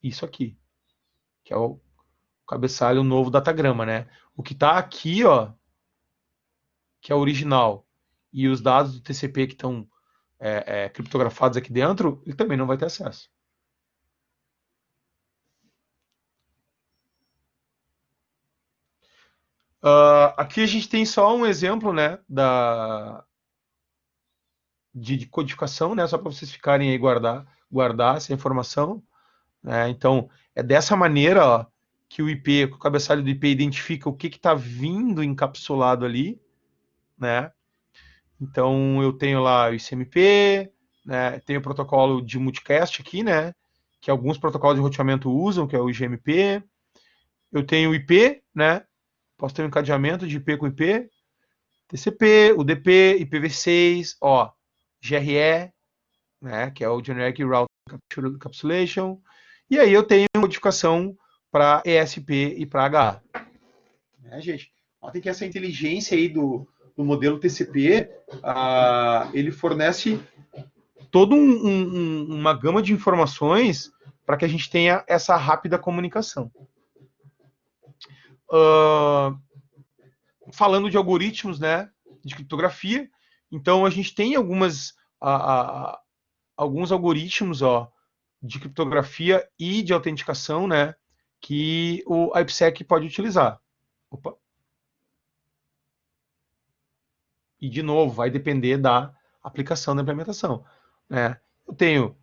Speaker 1: isso aqui, que é o cabeçalho novo datagrama, né? O que está aqui, ó, que é o original, e os dados do TCP que estão criptografados aqui dentro, ele também não vai ter acesso. Aqui a gente tem só um exemplo, né, de codificação, né, só para vocês ficarem aí guardar essa informação, né? Então, é dessa maneira, ó, que o IP, o cabeçalho do IP identifica o que está vindo encapsulado ali, né? Então, eu tenho lá o ICMP, né? Tenho o protocolo de multicast aqui, né? Que alguns protocolos de roteamento usam, que é o IGMP. Eu tenho o IP, né? Posso ter um encadeamento de IP com IP. TCP, UDP, IPv6, ó, GRE, né? Que é o Generic Route Encapsulation. E aí eu tenho modificação para ESP e para HA. Gente? Tem que essa inteligência aí do modelo TCP, ele fornece toda uma gama de informações para que a gente tenha essa rápida comunicação. Falando de algoritmos, né, de criptografia, então a gente tem alguns algoritmos, ó, de criptografia e de autenticação, né, que o IPsec pode utilizar. Opa. E, de novo, vai depender da aplicação da implementação, né? Eu tenho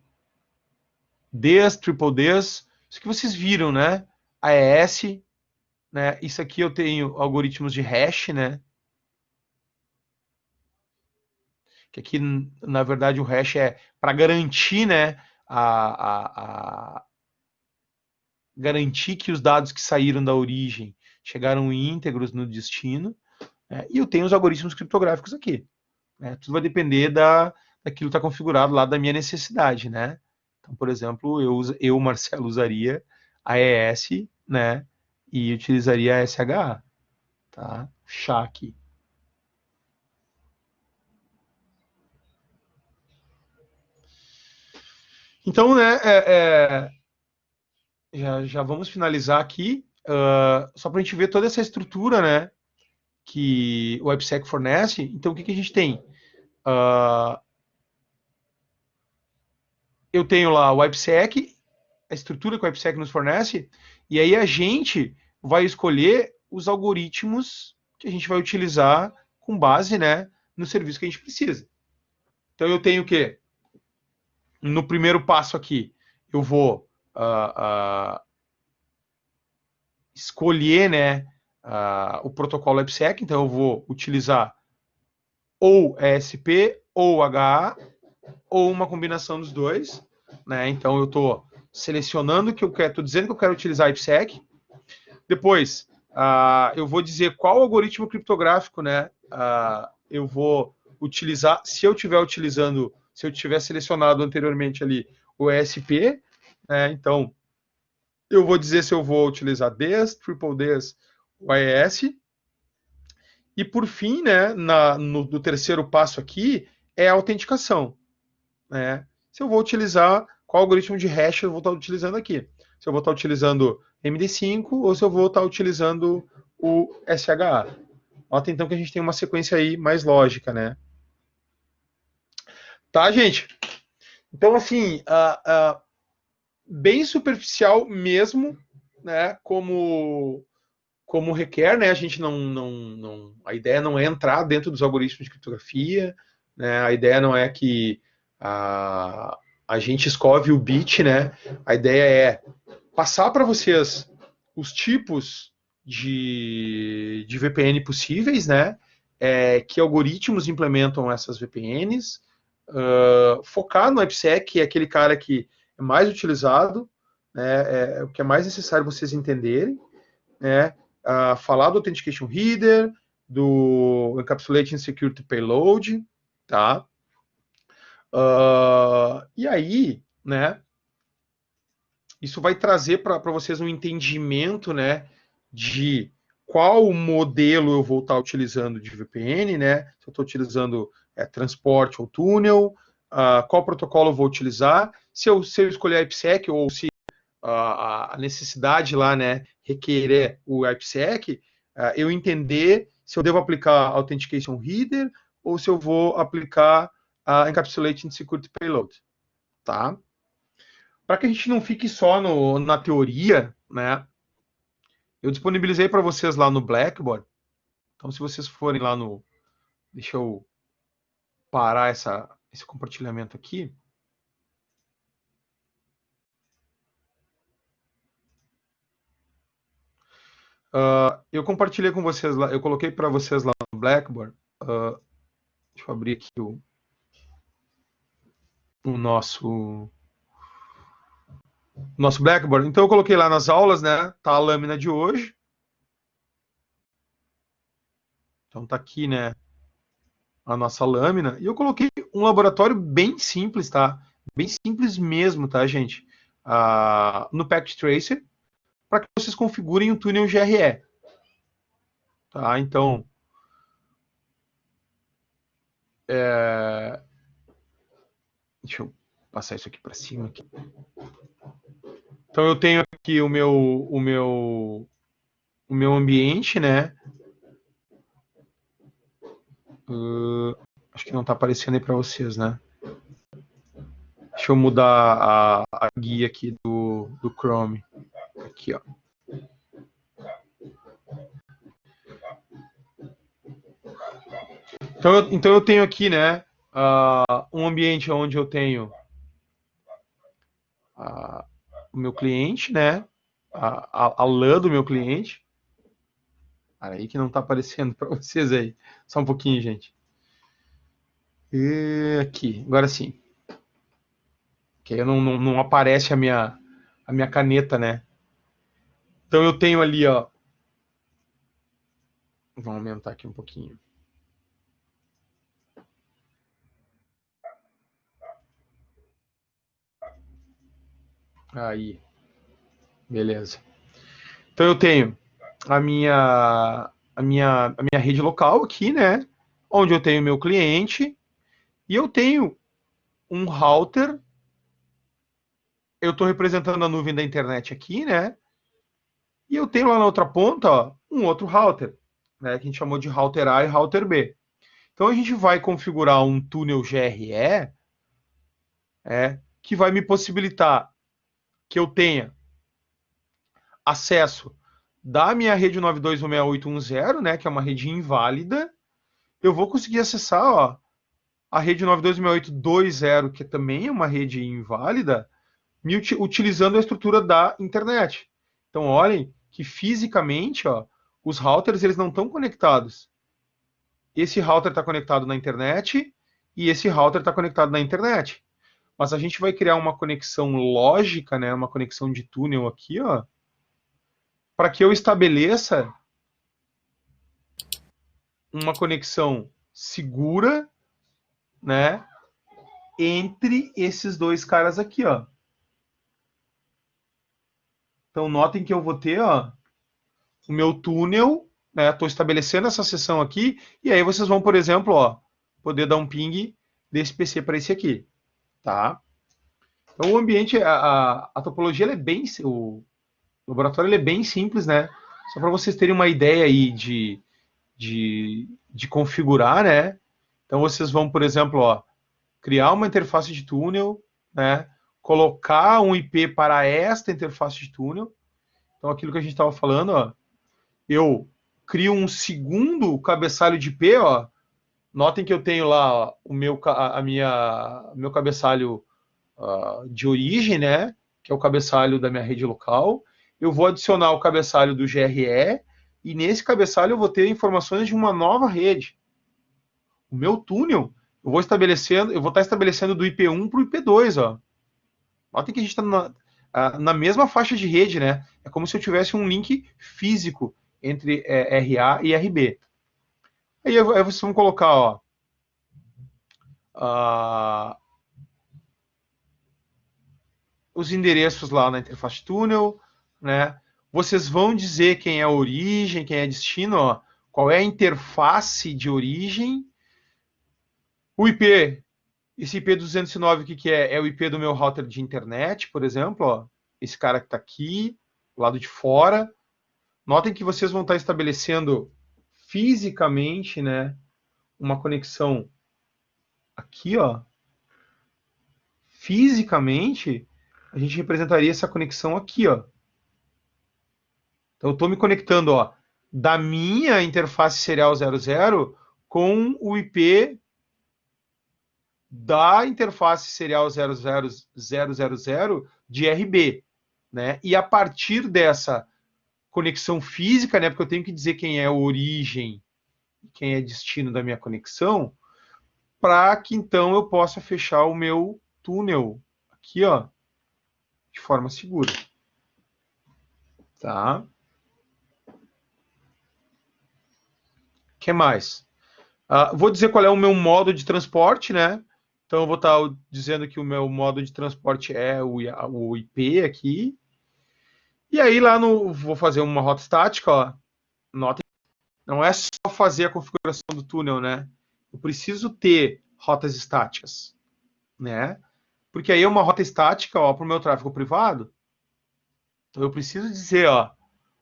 Speaker 1: Ds, triple Ds, isso que vocês viram, né? AES, né? Isso aqui eu tenho algoritmos de hash, né? Que aqui, na verdade, o hash é para garantir, né? Garantir que os dados que saíram da origem chegaram íntegros no destino. Né? E eu tenho os algoritmos criptográficos aqui. Né? Tudo vai depender daquilo que está configurado lá da minha necessidade, né? Então, por exemplo, eu Marcelo, usaria AES, né? E utilizaria a SHA, tá? SHA aqui. Então, né, já vamos finalizar aqui, só para a gente ver toda essa estrutura, né, que o IPsec fornece. Então, o que a gente tem? Eu tenho lá o IPsec, a estrutura que o IPsec nos fornece, e aí a gente vai escolher os algoritmos que a gente vai utilizar com base, né, no serviço que a gente precisa. Então, eu tenho o quê? No primeiro passo aqui, eu vou escolher, né, o protocolo IPsec, então eu vou utilizar ou ESP ou HA, ou uma combinação dos dois, né? Então eu estou selecionando que eu quero, estou dizendo que eu quero utilizar IPsec. Depois, eu vou dizer qual algoritmo criptográfico, né, eu vou utilizar, se eu tiver selecionado anteriormente ali o ESP, né, então eu vou dizer se eu vou utilizar Ds, triple Ds, o AES. E por fim, né, no terceiro passo aqui, é a autenticação, né? Se eu vou utilizar, qual algoritmo de hash eu vou estar utilizando aqui? Se eu vou estar utilizando MD5 ou se eu vou estar utilizando o SHA. Nota então que a gente tem uma sequência aí mais lógica, né? Tá, gente? Então, assim, bem superficial mesmo, né? Como requer, né? A gente a ideia não é entrar dentro dos algoritmos de criptografia, né? A ideia não é que a gente escove o bit, né? A ideia é passar para vocês os tipos de VPN possíveis, né? Que algoritmos implementam essas VPNs, focar no IPsec, que é aquele cara que é mais utilizado, né? É o que é mais necessário vocês entenderem, né? Falar do Authentication Header, do Encapsulating Security Payload, tá? E aí, né? Isso vai trazer para vocês um entendimento, né? De qual modelo eu vou estar utilizando de VPN, né? Se eu estou utilizando transporte ou túnel, qual protocolo eu vou utilizar, se eu escolher a IPsec ou se a necessidade lá, né, requerer o IPsec, eu entender se eu devo aplicar Authentication Header ou se eu vou aplicar a Encapsulating Security Payload, tá? Para que a gente não fique só na teoria, né, eu disponibilizei para vocês lá no Blackboard. Então, se vocês forem lá no... Deixa eu parar esse compartilhamento aqui. Eu compartilhei com vocês lá, eu coloquei para vocês lá no Blackboard. Deixa eu abrir aqui o nosso Blackboard. Então eu coloquei lá nas aulas, né? Tá a lâmina de hoje. Então tá aqui, né? A nossa lâmina. E eu coloquei um laboratório bem simples, tá? Bem simples mesmo, tá, gente? No Packet Tracer, para que vocês configurem o túnel GRE. Tá? Então, deixa eu passar isso aqui para cima. Aqui. Então eu tenho aqui o meu ambiente, né? Acho que não está aparecendo aí para vocês, né? Deixa eu mudar a guia aqui do Chrome. Aqui, ó. Então eu tenho aqui, né, um ambiente onde eu tenho o meu cliente, né, a LAN do meu cliente. Para aí que não está aparecendo para vocês aí. Só um pouquinho, gente. E aqui, agora sim. Que aí não aparece a minha caneta, né? Então eu tenho ali, ó. Vamos aumentar aqui um pouquinho. Aí. Beleza. Então eu tenho a minha rede local aqui, né? Onde eu tenho meu cliente e eu tenho um router. Eu estou representando a nuvem da internet aqui, né? E eu tenho lá na outra ponta, ó, um outro router, né? Que a gente chamou de router A e router B. Então a gente vai configurar um túnel GRE, que vai me possibilitar que eu tenha acesso da minha rede 92.168.1.0, né, que é uma rede inválida. Eu vou conseguir acessar, ó, a rede 92.168.2.0, que também é uma rede inválida, utilizando a estrutura da internet. Então, olhem que fisicamente, ó, os routers eles não estão conectados. Esse router está conectado na internet e esse router está conectado na internet. Mas a gente vai criar uma conexão lógica, né, uma conexão de túnel aqui, ó, para que eu estabeleça uma conexão segura, né, entre esses dois caras aqui, ó. Então notem que eu vou ter, ó, o meu túnel, né? Estou estabelecendo essa seção aqui e aí vocês vão, por exemplo, ó, poder dar um ping desse PC para esse aqui, tá? Então o ambiente, a topologia ela é bem, o laboratório ele é bem simples, né? Só para vocês terem uma ideia aí de configurar, né? Então vocês vão, por exemplo, ó, criar uma interface de túnel, né? Colocar um IP para esta interface de túnel. Então aquilo que a gente estava falando, ó, eu crio um segundo cabeçalho de IP, ó. Notem que eu tenho lá ó, o meu cabeçalho de origem, né? Que é o cabeçalho da minha rede local. Eu vou adicionar o cabeçalho do GRE e nesse cabeçalho eu vou ter informações de uma nova rede. O meu túnel, eu vou estar estabelecendo do IP1 para o IP2, ó. Notem que a gente está na mesma faixa de rede, né? É como se eu tivesse um link físico entre RA e RB. Aí vocês vão colocar, ó, os endereços lá na interface túnel, né? Vocês vão dizer quem é a origem, quem é destino, ó, qual é a interface de origem. O IP, esse IP 209, o que é? É o IP do meu router de internet, por exemplo, ó, esse cara que está aqui, do lado de fora. Notem que vocês vão estar estabelecendo fisicamente, né, uma conexão aqui, ó. Fisicamente, a gente representaria essa conexão aqui, ó. Então, eu estou me conectando, ó, da minha interface serial 00 com o IP da interface serial 00000 de RB, né? E a partir dessa conexão física, né? Porque eu tenho que dizer quem é a origem e quem é destino da minha conexão, para que então eu possa fechar o meu túnel aqui, ó, de forma segura, tá? O que mais? Vou dizer qual é o meu modo de transporte, né? Então eu vou estar dizendo que o meu modo de transporte é o IP aqui. E aí lá vou fazer uma rota estática, ó. Notem, não é só fazer a configuração do túnel, né? Eu preciso ter rotas estáticas, né? Porque aí é uma rota estática, ó, para o meu tráfego privado. Então eu preciso dizer, ó,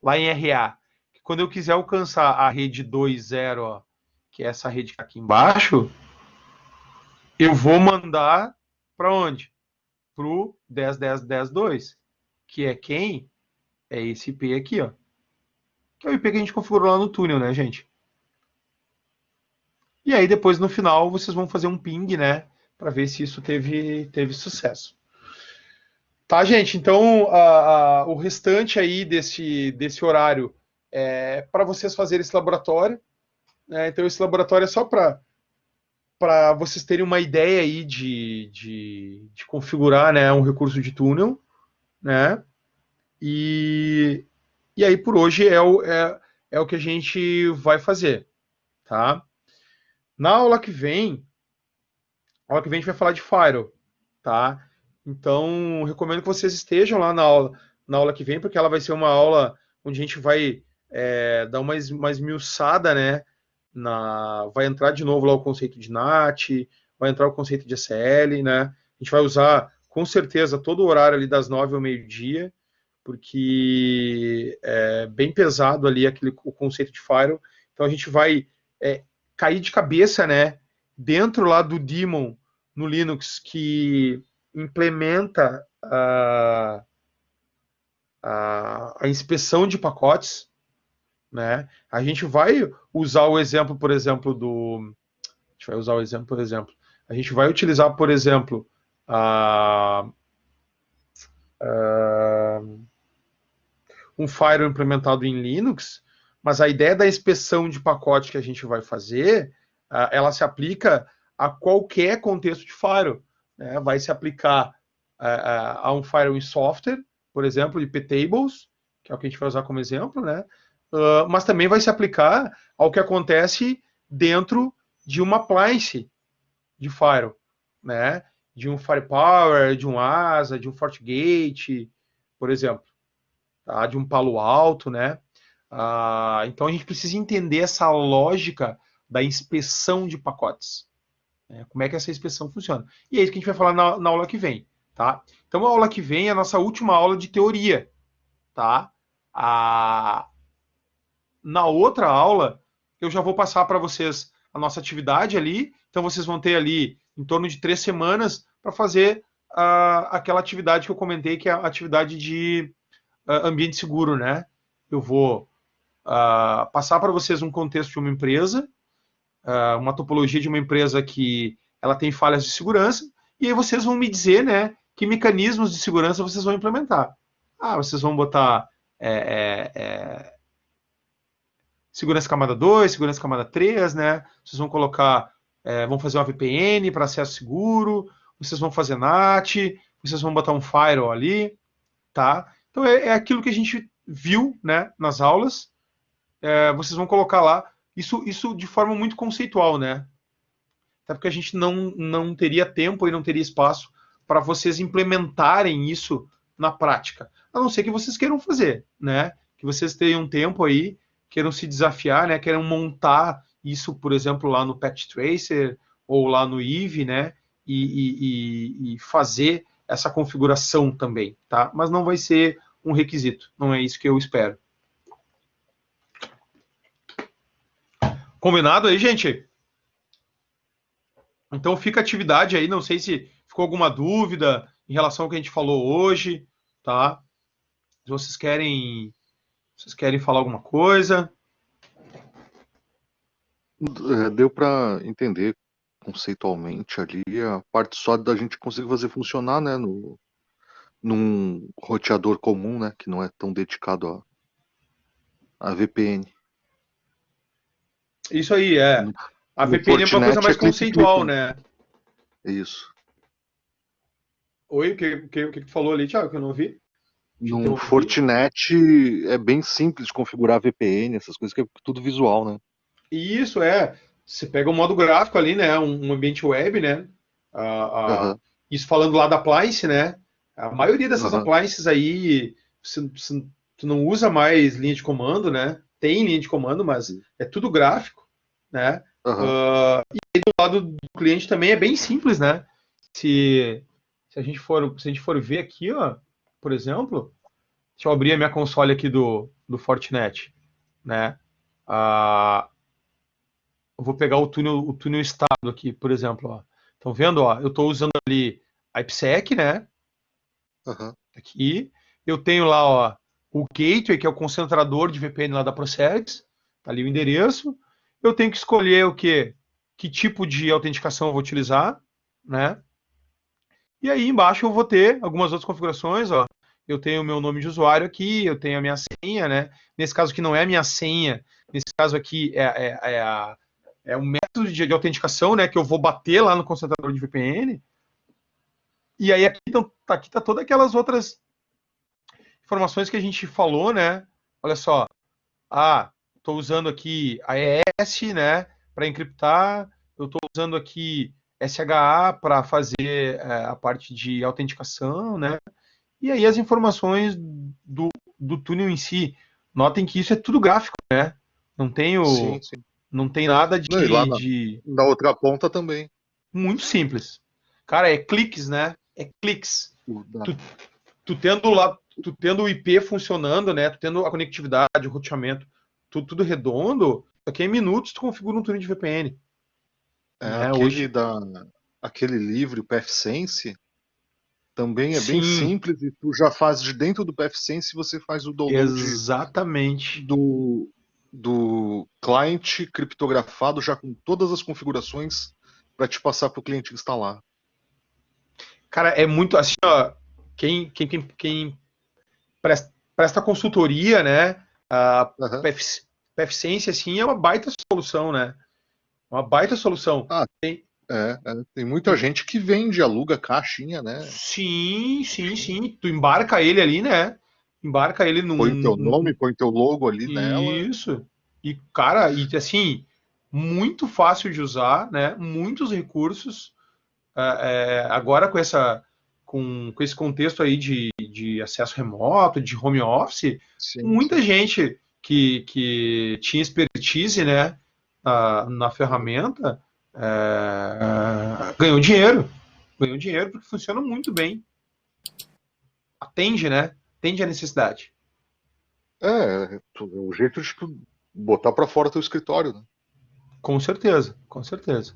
Speaker 1: lá em RA, que quando eu quiser alcançar a rede 2.0, ó, que é essa rede que está aqui embaixo, eu vou mandar para onde? Para o 10.10.10.2, que é quem? É esse IP aqui, ó. Que é o IP que a gente configurou lá no túnel, né, gente? E aí depois no final vocês vão fazer um ping, né, para ver se isso teve sucesso. Tá, gente? Então o restante aí desse horário é para vocês fazerem esse laboratório. Né? Então esse laboratório é só para vocês terem uma ideia aí de configurar, né, um recurso de túnel, né? E aí por hoje é o que a gente vai fazer, tá? Na aula que vem a gente vai falar de Firewall, tá? Então, recomendo que vocês estejam lá na aula que vem, porque ela vai ser uma aula onde a gente vai dar uma esmiuçada, né? Vai entrar de novo lá o conceito de NAT, vai entrar o conceito de SL, né? A gente vai usar, com certeza, todo o horário ali das 9 ao meio-dia, porque é bem pesado ali o conceito de Firewall. Então, a gente vai cair de cabeça, né? Dentro lá do daemon no Linux que implementa a inspeção de pacotes, né? A gente vai usar o exemplo, por exemplo, a gente vai usar o exemplo, por exemplo. A gente vai utilizar, por exemplo, um firewall implementado em Linux, mas a ideia da inspeção de pacote que a gente vai fazer, ela se aplica a qualquer contexto de firewall. Né? Vai se aplicar a um firewall em software, por exemplo, iptables, que é o que a gente vai usar como exemplo, né? Mas também vai se aplicar ao que acontece dentro de uma appliance de firewall, né? De um Firepower, de um ASA, de um FortiGate, por exemplo, tá? De um Palo Alto, né? Então a gente precisa entender essa lógica da inspeção de pacotes, né? Como é que essa inspeção funciona. E é isso que a gente vai falar na aula que vem, tá? Então, a aula que vem é a nossa última aula de teoria, tá? Na outra aula, eu já vou passar para vocês a nossa atividade ali. Então, vocês vão ter ali em torno de 3 semanas para fazer aquela atividade que eu comentei, que é a atividade de ambiente seguro, né? Eu vou passar para vocês um contexto de uma empresa, uma topologia de uma empresa que ela tem falhas de segurança, e aí vocês vão me dizer, né, que mecanismos de segurança vocês vão implementar. Vocês vão botar segurança camada 2, segurança camada 3, né? Vocês vão colocar, vão fazer uma VPN para acesso seguro, vocês vão fazer NAT, vocês vão botar um firewall ali, tá? Então é aquilo que a gente viu, né, nas aulas. Vocês vão colocar lá isso de forma muito conceitual, né? Até porque a gente não teria tempo e não teria espaço para vocês implementarem isso na prática. A não ser que vocês queiram fazer, né? Que vocês tenham tempo aí, queiram se desafiar, né? Queiram montar isso, por exemplo, lá no Patch Tracer ou lá no Eve, né? E fazer essa configuração também, tá? Mas não vai ser um requisito, não é isso que eu espero. Combinado aí, gente? Então fica a atividade aí, não sei se ficou alguma dúvida em relação ao que a gente falou hoje, tá? Se vocês querem falar alguma coisa.
Speaker 2: Deu para entender conceitualmente ali a parte só da gente conseguir fazer funcionar, né, num roteador comum, né, que não é tão dedicado a VPN.
Speaker 1: Isso aí, A
Speaker 2: No
Speaker 1: VPN é uma coisa
Speaker 2: Fortinet
Speaker 1: mais
Speaker 2: é clique,
Speaker 1: conceitual,
Speaker 2: clique.
Speaker 1: né?
Speaker 2: Isso.
Speaker 1: Oi, o que tu falou ali, Thiago, que eu não ouvi?
Speaker 2: No Fortinet é bem simples de configurar VPN, essas coisas que é tudo visual, né?
Speaker 1: Isso, você pega um modo gráfico ali, né? Um ambiente web, né?
Speaker 2: Aham,
Speaker 1: Isso falando lá da appliance, né? A maioria dessas
Speaker 2: aham,
Speaker 1: appliances aí, tu não usa mais linha de comando, né? Tem linha de comando, mas é tudo gráfico, né?
Speaker 2: aham.
Speaker 1: E aí do lado do cliente também é bem simples, né? Se a gente for ver aqui, ó, por exemplo, deixa eu abrir a minha console aqui do Fortinet, né? Eu vou pegar o túnel estado aqui, por exemplo, ó. Estão vendo, ó? Eu estou usando ali a IPsec, né?
Speaker 2: Aham.
Speaker 1: Aqui. Eu tenho lá, ó, o gateway, que é o concentrador de VPN lá da Procerx. Tá ali o endereço. Eu tenho que escolher o quê? Que tipo de autenticação eu vou utilizar, né? E aí embaixo eu vou ter algumas outras configurações, ó. Eu tenho o meu nome de usuário aqui, eu tenho a minha senha, né? Nesse caso aqui não é a minha senha, nesse caso aqui é um método de autenticação, né? Que eu vou bater lá no concentrador de VPN. E aí aqui tá todas aquelas outras informações que a gente falou, né? Olha só, estou usando aqui a ES, né? Para encriptar. Eu estou usando aqui SHA para fazer a parte de autenticação, né? E aí as informações do túnel em si. Notem que isso é tudo gráfico, né? Não tem,
Speaker 2: Sim, sim.
Speaker 1: não tem nada
Speaker 2: Não, e lá
Speaker 1: de
Speaker 2: na outra ponta também.
Speaker 1: muito simples. Cara, é cliques, né? É cliques.
Speaker 2: O da-
Speaker 1: Tu, tu tendo o IP funcionando, né? Tu tendo a conectividade, o roteamento, tudo redondo, aqui em minutos tu configura um túnel de VPN.
Speaker 2: É,
Speaker 1: Né? Hoje,
Speaker 2: aquele livro, o PFSense, também é bem
Speaker 1: sim,
Speaker 2: simples e tu já faz de dentro do PFSense, você faz o download
Speaker 1: exatamente.
Speaker 2: do, do client criptografado já com todas as configurações para te passar para o cliente instalar.
Speaker 1: Cara, é muito assim, ó, quem presta consultoria, né? A
Speaker 2: Aham.
Speaker 1: PFSense, assim, é uma baita solução, né? Uma baita solução.
Speaker 2: Ah,
Speaker 1: Tem,
Speaker 2: tem muita gente que vende, aluga caixinha, né?
Speaker 1: sim, sim, sim. Tu embarca ele ali, né? Embarca ele
Speaker 2: Põe teu nome, põe teu logo ali nela.
Speaker 1: Isso. E, cara, e assim, muito fácil de usar, né? Muitos recursos. Agora com esse contexto aí de acesso remoto, de home office,
Speaker 2: Sim,
Speaker 1: muita
Speaker 2: sim.
Speaker 1: gente que tinha expertise, né, na ferramenta, Ganhou dinheiro porque funciona muito bem. Atende, né? Atende a necessidade.
Speaker 2: O jeito de tu botar pra fora teu escritório, né?
Speaker 1: Com certeza, com certeza.